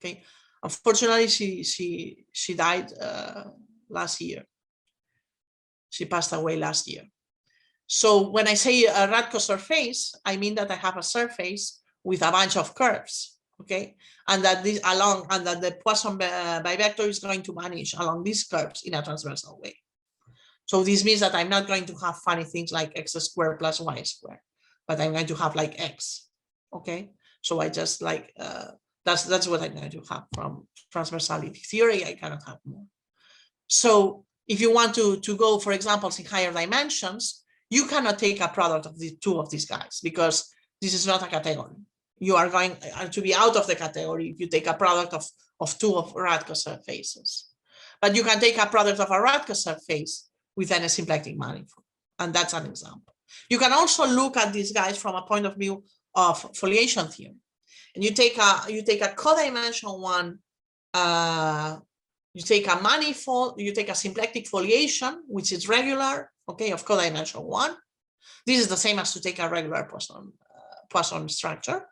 Okay, unfortunately, she died last year. She passed away last year. So when I say a Radko surface, I mean that I have a surface with a bunch of curves. okay, and that this along and that the Poisson bivector is going to vanish along these curves in a transversal way. So this means that I'm not going to have funny things like x squared plus y squared, but I'm going to have like x, okay? So I just like, that's what I'm going to have from transversality theory. I cannot have more. So if you want to go, for example, in higher dimensions, you cannot take a product of the two of these guys because this is not a category. You are going to be out of the category if you take a product of two of Radke surfaces. But you can take a product of a Radke surface with any symplectic manifold, and that's an example. You can also look at these guys from a point of view of foliation theory, and you take a codimension one, you take a manifold, you take a symplectic foliation which is regular, okay, of codimension one. This is the same as to take a regular Poisson structure,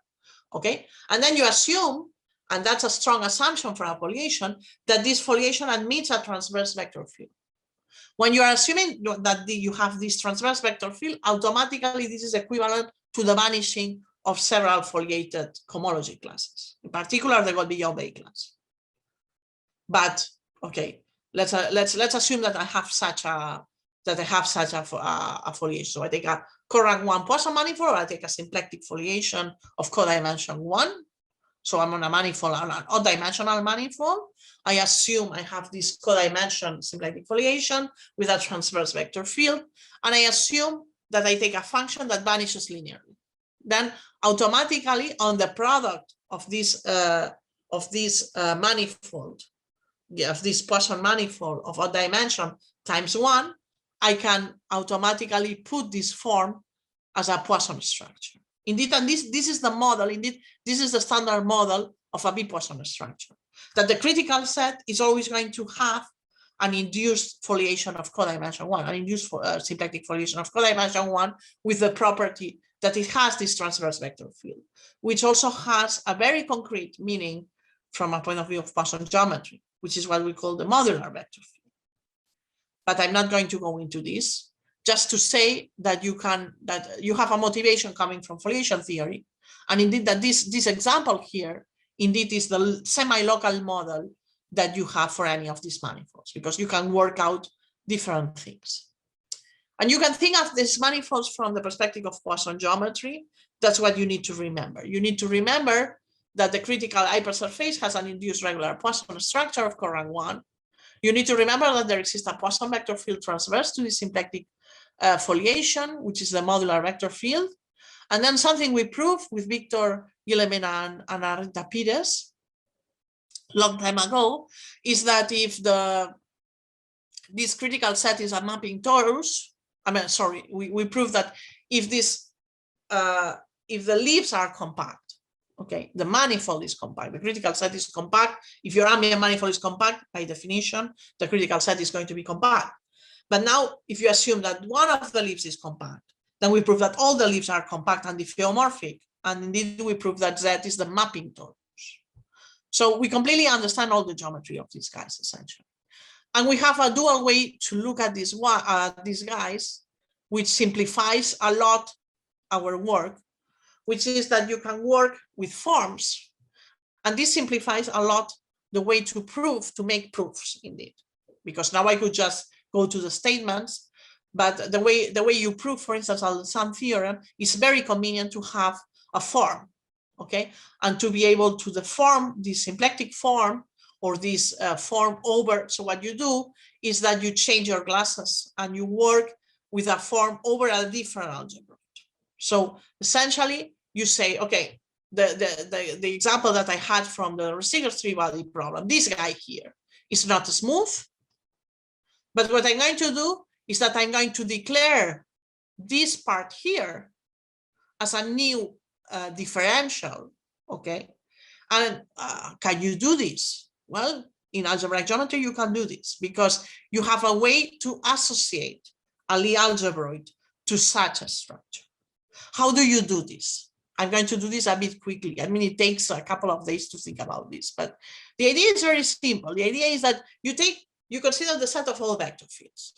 okay, and then you assume, and that's a strong assumption for a foliation, that this foliation admits a transverse vector field. When you are assuming that you have this transverse vector field, automatically this is equivalent to the vanishing of several foliated cohomology classes, in particular the Goldby-Bay class. But okay, let's assume that I have such a foliation. So I take a co-rank 1 Poisson manifold, or I take a symplectic foliation of codimension 1. So I'm on a manifold, on an odd dimensional manifold. I assume I have this codimension symplectic foliation with a transverse vector field, and I assume that I take a function that vanishes linearly. Then automatically on the product of this manifold, of this Poisson manifold of odd dimension times 1, I can automatically put this form as a Poisson structure. Indeed, and this is the model, indeed, this is the standard model of a B-Poisson structure, that the critical set is always going to have an induced foliation of codimension 1, an induced symplectic foliation of codimension 1 with the property that it has this transverse vector field, which also has a very concrete meaning from a point of view of Poisson geometry, which is what we call the modular vector field. But I'm not going to go into this. Just to say that you have a motivation coming from foliation theory, and indeed that this example here indeed is the semi-local model that you have for any of these manifolds, because you can work out different things. And you can think of these manifolds from the perspective of Poisson geometry. That's what you need to remember. You need to remember that the critical hypersurface has an induced regular Poisson structure of co-rank 1. You need to remember that there exists a Poisson vector field transverse to the symplectic foliation, which is the modular vector field. And then something we proved with Victor Guillemena and Arita Pires long time ago is that if this critical set is a mapping torus, we proved that if the leaves are compact, okay, the manifold is compact, the critical set is compact. If your ambient manifold is compact, by definition, the critical set is going to be compact. But now, if you assume that one of the leaves is compact, then we prove that all the leaves are compact and diffeomorphic. And indeed, we prove that Z is the mapping torus. So we completely understand all the geometry of these guys, essentially. And we have a dual way to look at these guys, which simplifies a lot our work, which is that you can work with forms. And this simplifies a lot the way to make proofs, indeed. Because now I could just go to the statements, but the way you prove, for instance, some theorem is very convenient to have a form, okay, and to be able to deform this symplectic form or this form over. So what you do is that you change your glasses and you work with a form over a different algebra. So essentially, you say, okay, the example that I had from the Resiger's Threebody problem, this guy here is not smooth. But what I'm going to do is that I'm going to declare this part here as a new differential, okay? And can you do this? Well, in algebraic geometry, you can do this because you have a way to associate a Lie algebroid to such a structure. How do you do this? I'm going to do this a bit quickly. I mean, it takes a couple of days to think about this, but the idea is very simple. The idea is that you consider the set of all vector fields,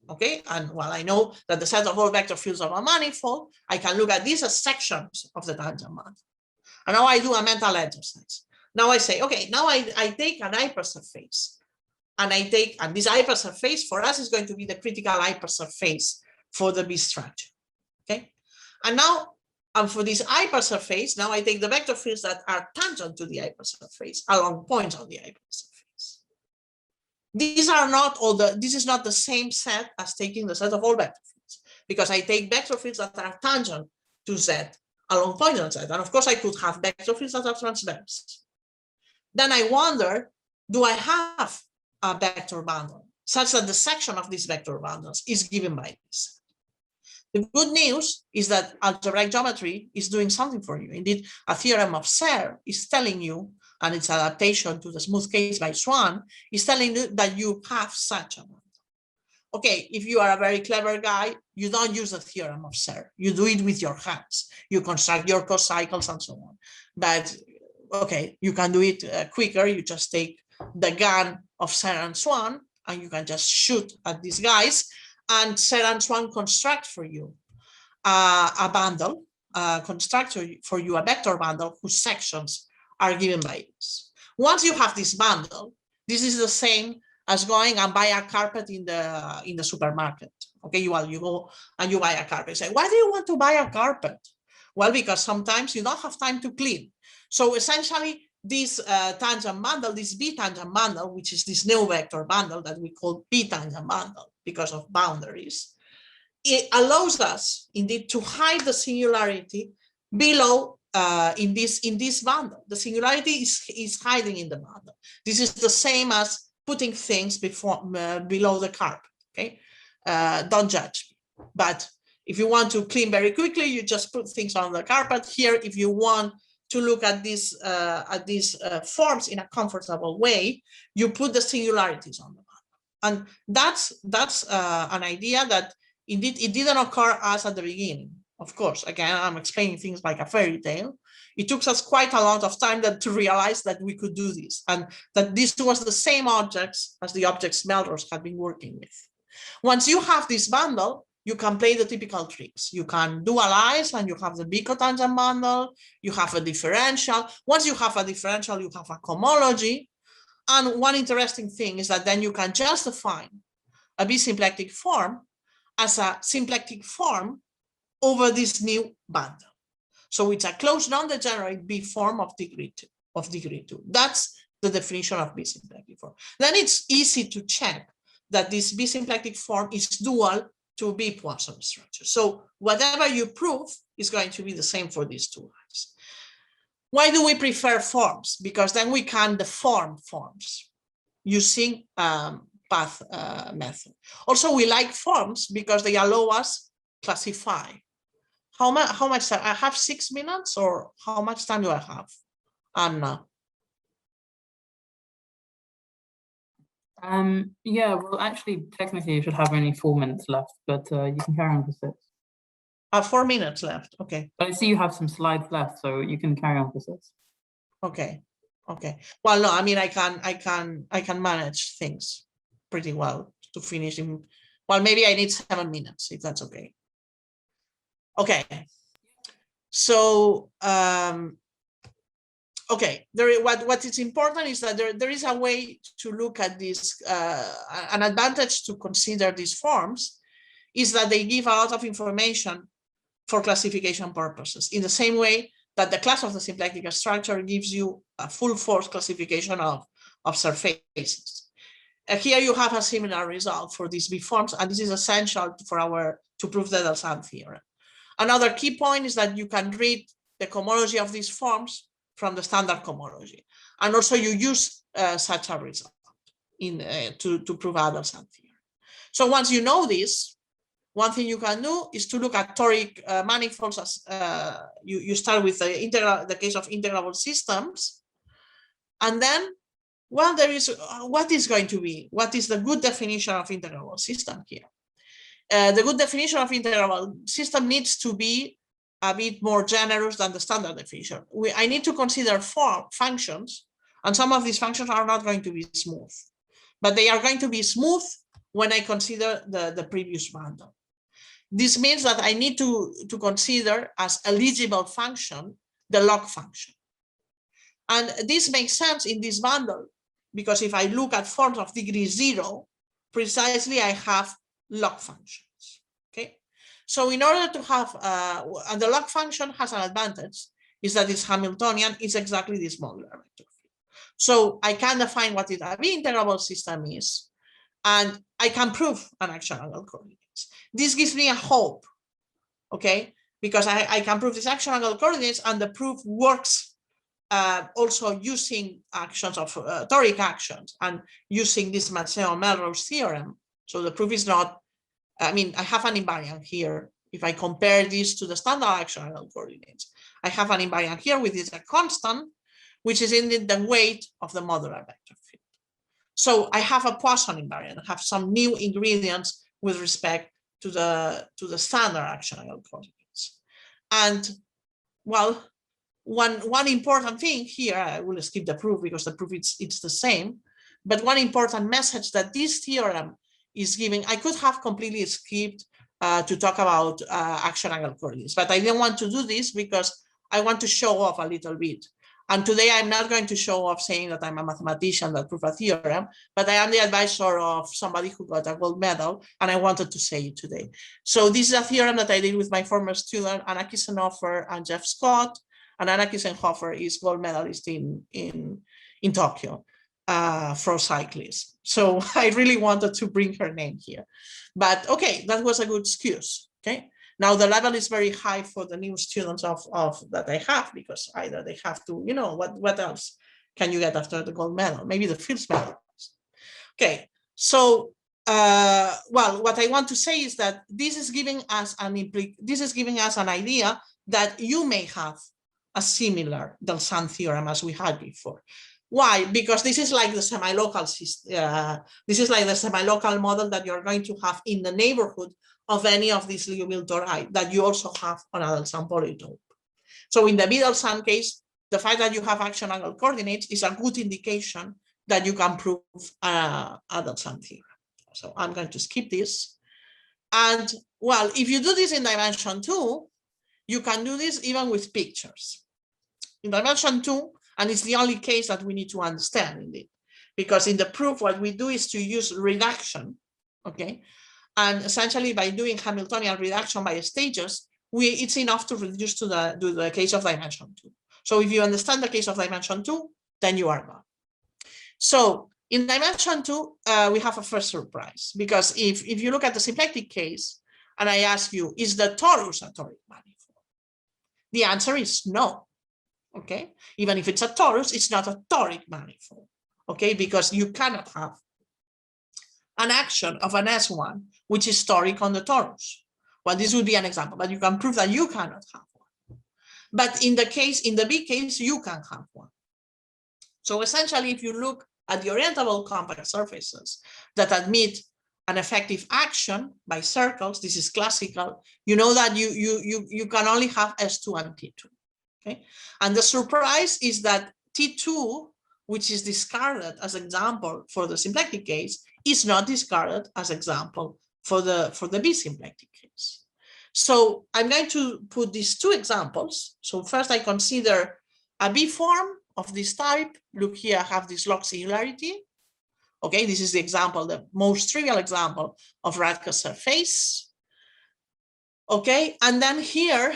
okay? And while I know that the set of all vector fields are a manifold, I can look at these as sections of the tangent manifold. And now I do a mental exercise. Now I say, okay, now I take an hypersurface. And this hypersurface for us is going to be the critical hypersurface for the B structure. Okay. And now, for this hypersurface, now I take the vector fields that are tangent to the hypersurface along points on the hypersurface. These are not all this is not the same set as taking the set of all vector fields, because I take vector fields that are tangent to Z along points on Z. And of course, I could have vector fields that are transverse. Then I wonder, do I have a vector bundle such that the section of these vector bundles is given by this? The good news is that algebraic geometry is doing something for you. Indeed, a theorem of Serre is telling you, and its adaptation to the smooth case by Swan is telling you that you have such a bundle. Okay, if you are a very clever guy, you don't use the theorem of Serre. You do it with your hands. You construct your cocycles and so on. But okay, you can do it quicker. You just take the gun of Serre and Swan, and you can just shoot at these guys, and Serre and Swan construct for you a bundle, construct for you a vector bundle whose sections are given by this. Once you have this bundle, this is the same as going and buy a carpet in the supermarket. Okay, you go and you buy a carpet. You say, why do you want to buy a carpet? Well, because sometimes you don't have time to clean. So essentially, this tangent bundle, this B tangent bundle, which is this new vector bundle that we call B tangent bundle because of boundaries, it allows us indeed to hide the singularity below in this bundle. The singularity is hiding in the bundle. This is the same as putting things below the carpet. Okay, don't judge me. But if you want to clean very quickly, you just put things on the carpet. Here, if you want to look at these forms in a comfortable way, you put the singularities on the bundle. And that's an idea that indeed it didn't occur us at the beginning. Of course, again, I'm explaining things like a fairy tale. It took us quite a lot of time to realize that we could do this, and that this was the same objects as the objects Melrose had been working with. Once you have this bundle, you can play the typical tricks. You can dualize, and you have the B cotangent bundle. You have a differential. Once you have a differential, you have a cohomology. And one interesting thing is that then you can just define a B-symplectic form as a symplectic form over this new bundle. So it's a closed non-degenerate B form of degree 2. That's the definition of B-symplectic form. Then it's easy to check that this B-symplectic form is dual to B Poisson structure. So whatever you prove is going to be the same for these two lines. Why do we prefer forms? Because then we can deform forms using path method. Also, we like forms because they allow us classify. How much time? I have 6 minutes, or how much time do I have, Amna? Yeah, well, actually, technically, you should have only 4 minutes left, but you can carry on for 6. 4 minutes left. Okay. But I see you have some slides left, so you can carry on for 6. Okay. Okay. Well, no, I mean, I can manage things pretty well to finish in. Well, maybe I need 7 minutes, if that's okay. Okay. So, okay, what is important is that there is a way to look at this. An advantage to consider these forms is that they give a lot of information for classification purposes, in the same way that the class of the symplectic structure gives you a full force classification of surfaces. Here you have a similar result for these B forms, and this is essential to prove the Delzant theorem. Another key point is that you can read the cohomology of these forms from the standard cohomology. And also you use such a result to prove a Delzant theorem. So once you know this, one thing you can do is to look at toric manifolds as you start with the case of integrable systems. And then, well, there is what is the good definition of integrable system here? The good definition of integrable system needs to be a bit more generous than the standard definition. I need to consider functions, and some of these functions are not going to be smooth, but they are going to be smooth when I consider the previous bundle. This means that I need to consider as eligible function the log function. And this makes sense in this bundle, because if I look at forms of degree 0, precisely I have log functions, okay? So in order to have, and the log function has an advantage, is that it's Hamiltonian, it's exactly this modular vector field. So I can define what a B-integrable system is, and I can prove an action angle coordinates. This gives me a hope, okay? Because I can prove this action angle coordinates, and the proof works also using actions of toric actions and using this Matteo-Melrose theorem. So the proof is not, I mean, I have an invariant here. If I compare this to the standard action angle coordinates, I have an invariant here with this a constant, which is in the weight of the modular vector field. So I have a Poisson invariant, I have some new ingredients with respect to the standard action angle coordinates. And well, one important thing here, I will skip the proof because the proof it's the same, but one important message that this theorem is giving, I could have completely skipped to talk about action angle coordinates, but I didn't want to do this because I want to show off a little bit. And today I'm not going to show off saying that I'm a mathematician that proved a theorem, but I am the advisor of somebody who got a gold medal, and I wanted to say it today. So this is a theorem that I did with my former student, Anna Kissenhofer and Jeff Scott. And Anna Kissenhofer is gold medalist in Tokyo for cyclists. So I really wanted to bring her name here. But okay, that was a good excuse, okay? Now the level is very high for the new students of that I have, because either they have to, you know, what else can you get after the gold medal? Maybe the Fields medal. Okay, so well, what I want to say is that this is giving us an idea that you may have a similar Delzant theorem as we had before. Why? Because this is like the semi-local system. This is like the semi-local model that you're going to have in the neighborhood of any of these Liouville tori that you also have on a Delzant polytope. So in the B-Delzant case, the fact that you have action angle coordinates is a good indication that you can prove a Delzant theorem. So I'm going to skip this. And well, if you do this in dimension 2, you can do this even with pictures. In dimension 2, and it's the only case that we need to understand indeed, because in the proof, what we do is to use reduction, okay? And essentially by doing Hamiltonian reduction by stages, it's enough to reduce to the case of dimension 2. So if you understand the case of dimension 2, then you are done. So in dimension 2, we have a first surprise, because if you look at the symplectic case, and I ask you, is the torus a toric manifold? The answer is no. Okay, even if it's a torus, it's not a toric manifold, okay, because you cannot have an action of an S1 which is toric on the torus. Well, this would be an example, but you can prove that you cannot have one. But in the B case, you can have one. So essentially, if you look at the orientable compact surfaces that admit an effective action by circles, this is classical, you know that you can only have S2 and T2. Okay, and the surprise is that T2, which is discarded as example for the symplectic case, is not discarded as example for the B symplectic case. So I'm going to put these two examples. So first I consider a B form of this type. Look here, I have this log singularity. Okay, this is the example, the most trivial example of Radke surface. Okay, and then here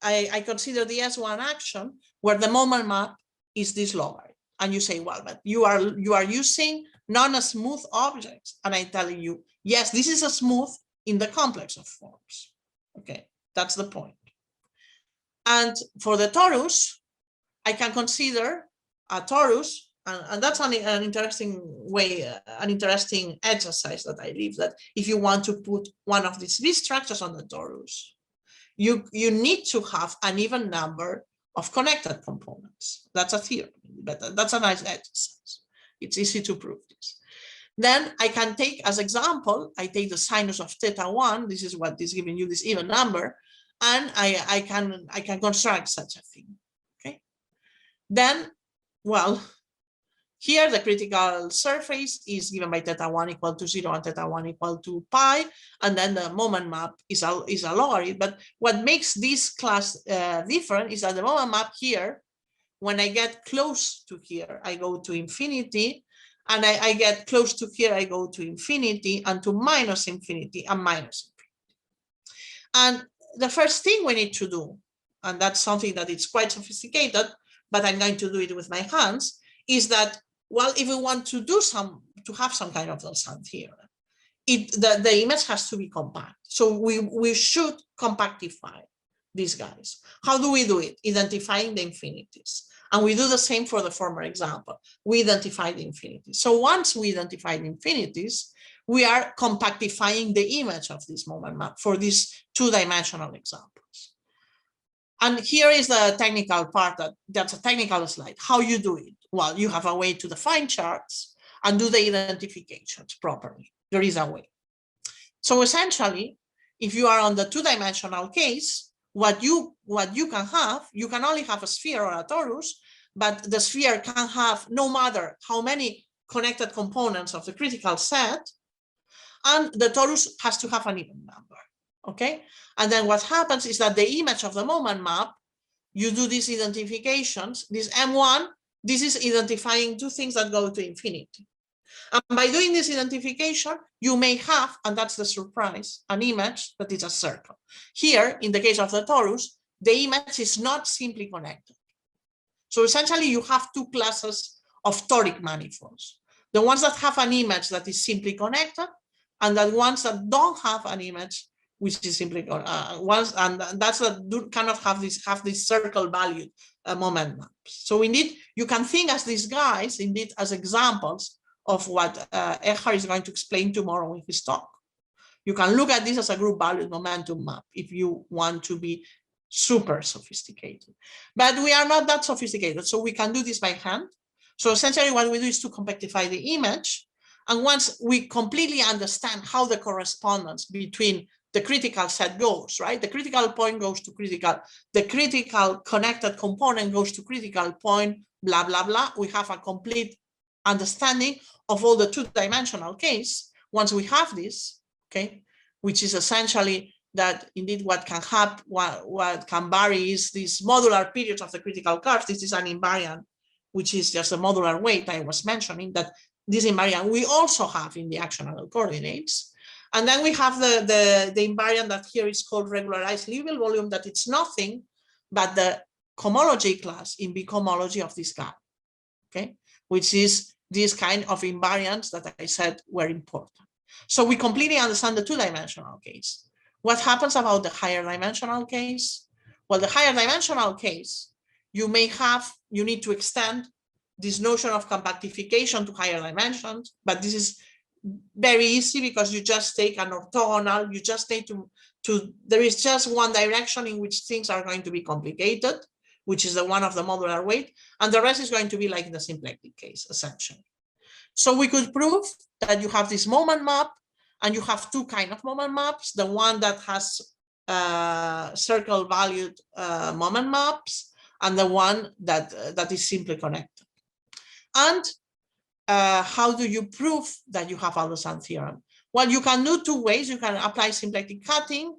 I consider the S1 action where the moment map is this logarithm. And you say, well, but you are using non-smooth objects. And I'm telling you, yes, this is a smooth in the complex of forms. Okay, that's the point. And for the torus, I can consider a torus, and that's an interesting way, an interesting exercise that I leave, that if you want to put one of these B structures on the torus, you need to have an even number of connected components. That's a theorem, but that's a nice exercise. It's easy to prove this. Then I can take as example, I take the sinus of θ1. This is what is giving you this even number, and I can construct such a thing. Okay. Then, well, Here, the critical surface is given by θ1 equal to 0 and θ1 equal to pi, and then the moment map is a logarithm. But what makes this class different is that the moment map here, when I get close to here, I go to infinity, and I get close to here, I go to infinity, and to minus infinity and minus infinity. And the first thing we need to do, and that's something that is quite sophisticated, but I'm going to do it with my hands, is that, well, if we want to have some kind of Delzant theorem, the image has to be compact. So we should compactify these guys. How do we do it? Identifying the infinities. And we do the same for the former example. We identify the infinities. So once we identify the infinities, we are compactifying the image of this moment map for these two-dimensional examples. And here is the technical part, that's a technical slide. How you do it? Well, you have a way to define charts and do the identifications properly. There is a way. So essentially, if you are on the two-dimensional case, what you can have, you can only have a sphere or a torus, but the sphere can have no matter how many connected components of the critical set, and the torus has to have an even number, okay? And then what happens is that the image of the moment map, you do these identifications, this M1, this is identifying two things that go to infinity. And by doing this identification, you may have, and that's the surprise, an image that is a circle. Here, in the case of the torus, the image is not simply connected. So essentially, you have two classes of toric manifolds. The ones that have an image that is simply connected, and the ones that don't have an image, which is simply and that's that cannot have this circle valued moment maps. So indeed, you can think as these guys, indeed, as examples of what Echar is going to explain tomorrow in his talk. You can look at this as a group valued momentum map if you want to be super sophisticated. But we are not that sophisticated, so we can do this by hand. So essentially what we do is to compactify the image. And once we completely understand how the correspondence between the critical set goes, right? The critical point goes to critical, the critical connected component goes to critical point, blah, blah, blah. We have a complete understanding of all the two-dimensional case. Once we have this, okay, which is essentially that indeed what can happen, what can vary is these modular periods of the critical curves. This is an invariant, which is just a modular weight I was mentioning, that this invariant we also have in the actional coordinates. And then we have the invariant that here is called regularized Liouville volume, that it's nothing but the cohomology class in B cohomology of this guy, okay, which is this kind of invariants that I said were important. So we completely understand the two-dimensional case. What happens about the higher dimensional case? Well, the higher dimensional case, you need to extend this notion of compactification to higher dimensions, but this is very easy because you just take an orthogonal, you just need there is just one direction in which things are going to be complicated, which is the one of the modular weight, and the rest is going to be like in the symplectic case, essentially. So we could prove that you have this moment map, and you have two kinds of moment maps, the one that has circle valued moment maps, and the one that is simply connected. And how do you prove that you have a Delzant theorem? Well, you can do two ways. You can apply symplectic cutting,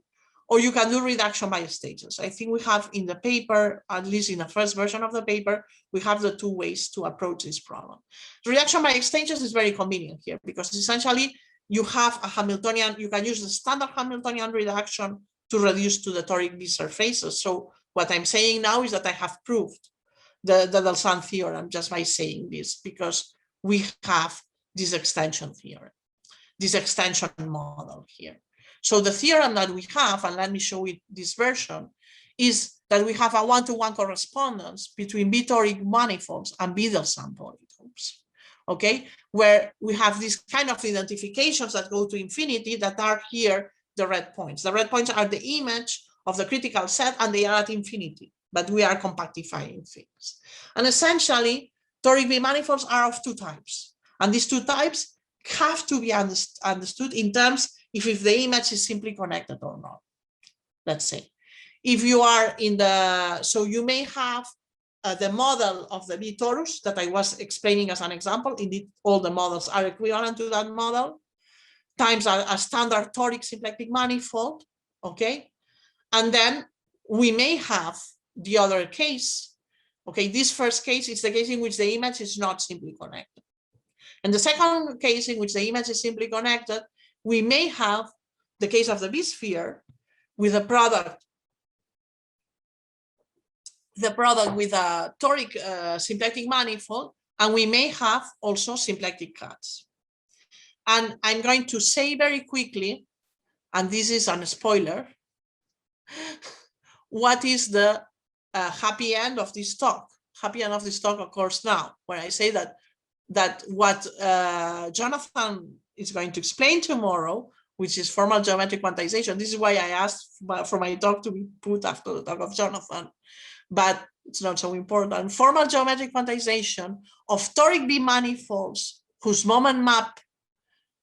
or you can do reduction by stages. I think we have in the paper, at least in the first version of the paper, we have the two ways to approach this problem. Reduction by stages is very convenient here because essentially you have a Hamiltonian, you can use the standard Hamiltonian reduction to reduce to the toric B surfaces. So what I'm saying now is that I have proved the Delzant theorem just by saying this, because we have this extension theorem, this extension model here. So the theorem that we have, and let me show you this version, is that we have a one-to-one correspondence between B-toric manifolds and B-Delzant polytopes, okay? Where we have these kind of identifications that go to infinity that are here, the red points. The red points are the image of the critical set, and they are at infinity, but we are compactifying things. And essentially, toric B manifolds are of two types. And these two types have to be understood in terms if the image is simply connected or not. Let's say, if you are in the, so you may have the model of the B torus that I was explaining as an example. Indeed, all the models are equivalent to that model, times a standard toric symplectic manifold, okay? And then we may have the other case, okay? This first case is the case in which the image is not simply connected. And the second case in which the image is simply connected, we may have the case of the B-sphere with a product with a toric symplectic manifold, and we may have also symplectic cuts. And I'm going to say very quickly, and this is a spoiler, what is the happy end of this talk. Happy end of this talk occurs now, where I say that what Jonathan is going to explain tomorrow, which is formal geometric quantization. This is why I asked for my talk to be put after the talk of Jonathan, but it's not so important. Formal geometric quantization of toric B manifolds whose moment map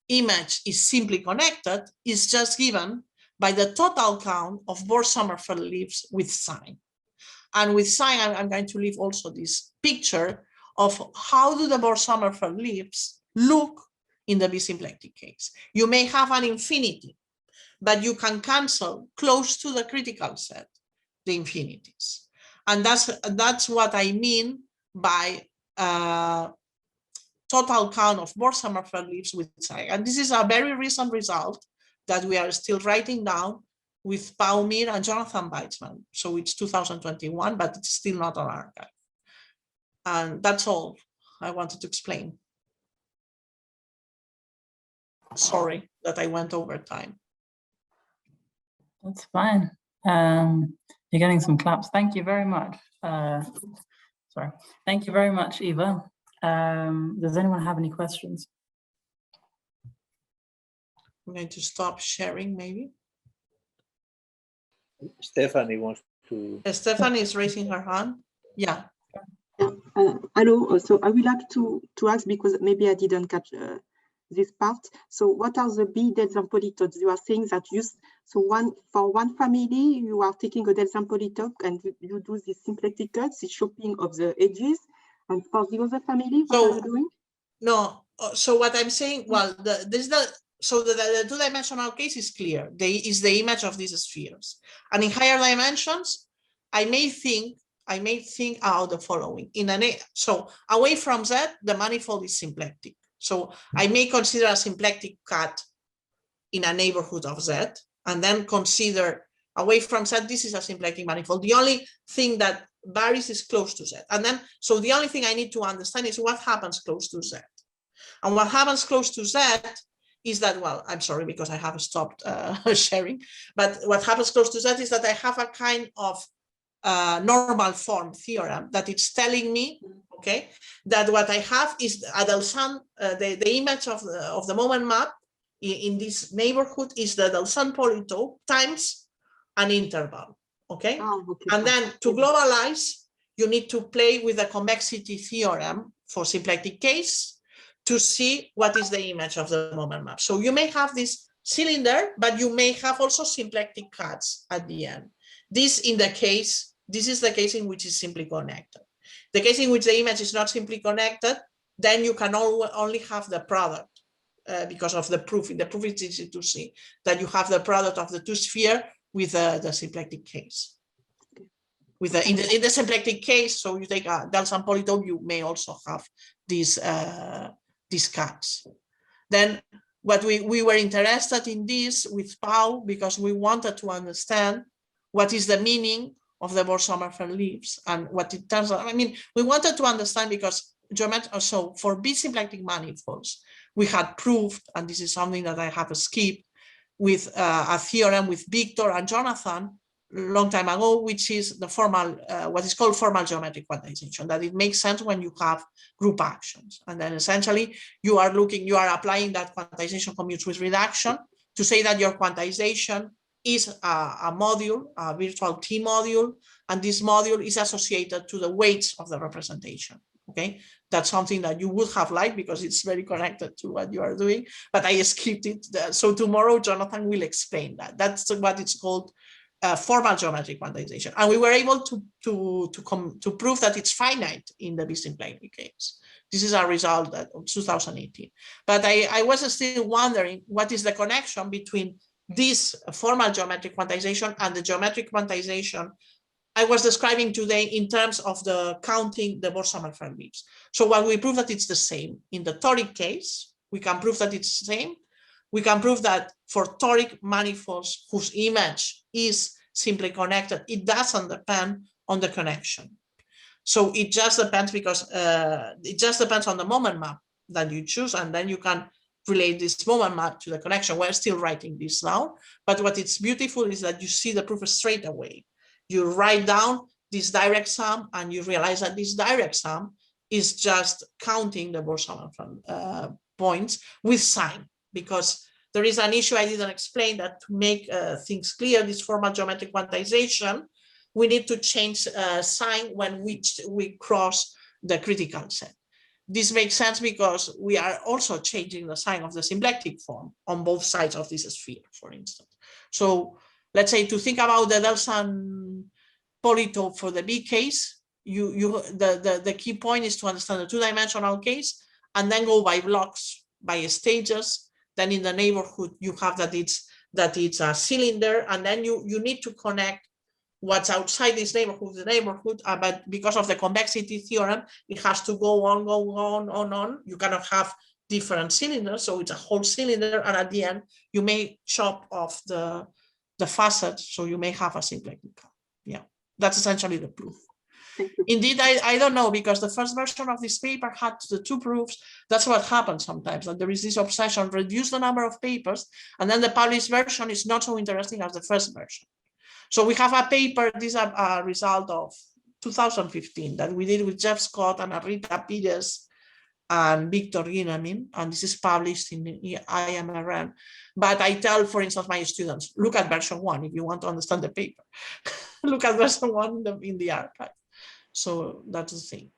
image is simply connected is just given by the total count of Bohr-Sommerfeld leaves with sign. And with sign, I'm going to leave also this picture of how do the Bohr-Sommerfeld leaves look in the B-symplectic case. You may have an infinity, but you can cancel close to the critical set the infinities. And that's what I mean by total count of Bohr-Sommerfeld leaves with sign. And this is a very recent result that we are still writing down with Pau Mir and Jonathan Weizmann. So it's 2021, but it's still not on archive. And that's all I wanted to explain. Sorry that I went over time. That's fine. You're getting some claps. Thank you very much. Sorry. Thank you very much, Eva. Does anyone have any questions? I'm going to stop sharing, maybe. Stephanie wants to. Stephanie is raising her hand. Yeah. Hello. So I would like to ask, because maybe I didn't catch this part. So what are the B-Delzant polytopes? You are saying that for one family, you are taking a Delzant polytope and you do the symplectic cuts, the chopping of the edges. And for the other family, what are you doing? No. So what I'm saying, well, the two-dimensional case is clear. Is the image of these spheres. And in higher dimensions, I may think out the following. So away from Z, the manifold is symplectic. So I may consider a symplectic cut in a neighborhood of Z, and then consider away from Z, this is a symplectic manifold. The only thing that varies is close to Z. And then, so the only thing I need to understand is what happens close to Z. And what happens close to Z is that, well, I'm sorry, because I have stopped sharing, but what happens close to Z is that I have a kind of normal form theorem that it's telling me, okay, that what I have is a Delzant, the image of the moment map in this neighborhood is the Delzant polytope times an interval, okay? Oh, okay. And then to globalize, you need to play with the convexity theorem for symplectic case to see what is the image of the moment map. So you may have this cylinder, but you may have also symplectic cuts at the end. This is the case in which it's simply connected. The case in which the image is not simply connected, then you can only have the product because of the proof. In the proof, it's easy to see that you have the product of the two sphere with the symplectic case. With in the symplectic case, so you take a Delzant polytope, you may also have these cuts. Then what we were interested in this with Pau because we wanted to understand what is the meaning of the Bohr-Sommerfeld leaves and what it turns out. I mean, we wanted to understand because so for B symplectic manifolds, we had proved, and this is something that I have skipped, with a theorem with Victor and Jonathan a long time ago, which is the formal, what is called formal geometric quantization, that it makes sense when you have group actions. And then essentially you are applying that quantization commutes with reduction to say that your quantization is a module, a virtual T module, and this module is associated to the weights of the representation. Okay, that's something that you would have liked because it's very connected to what you are doing, but I skipped it. So tomorrow Jonathan will explain that. That's what it's called formal geometric quantization, and we were able to prove that it's finite in the B-simplicity case. This is a result of 2018. But I was still wondering what is the connection between this formal geometric quantization and the geometric quantization I was describing today in terms of the counting the Boltzmann leaves. So while we prove that it's the same in the toric case, we can prove that it's the same. We can prove that for toric manifolds whose image is simply connected, it doesn't depend on the connection. So it just depends because it just depends on the moment map that you choose, and then you can relate this moment map to the connection. We're still writing this down, but what is beautiful is that you see the proof straight away. You write down this direct sum, and you realize that this direct sum is just counting the Boltzmann points with sign, because there is an issue I didn't explain, that to make things clear, this formal geometric quantization, we need to change sign when we cross the critical set. This makes sense because we are also changing the sign of the symplectic form on both sides of this sphere, for instance. So let's say to think about the Delzant polytope for the B case, the key point is to understand the two-dimensional case and then go by blocks, by stages. Then in the neighborhood, you have that it's a cylinder, and then you need to connect what's outside this neighborhood, the neighborhood, but because of the convexity theorem, it has to go on. You cannot have different cylinders, so it's a whole cylinder, and at the end, you may chop off the facets, so you may have a symplectic. Yeah, that's essentially the proof. Indeed, I don't know, because the first version of this paper had the two proofs. That's what happens sometimes, that there is this obsession, reduce the number of papers, and then the published version is not so interesting as the first version. So we have a paper, this is a result of 2015 that we did with Jeff Scott and Arita Pires and Victor Guinamin, and this is published in the IMRN. But I tell, for instance, my students, look at version 1 if you want to understand the paper. Look at version 1 in the archive. So that's the thing.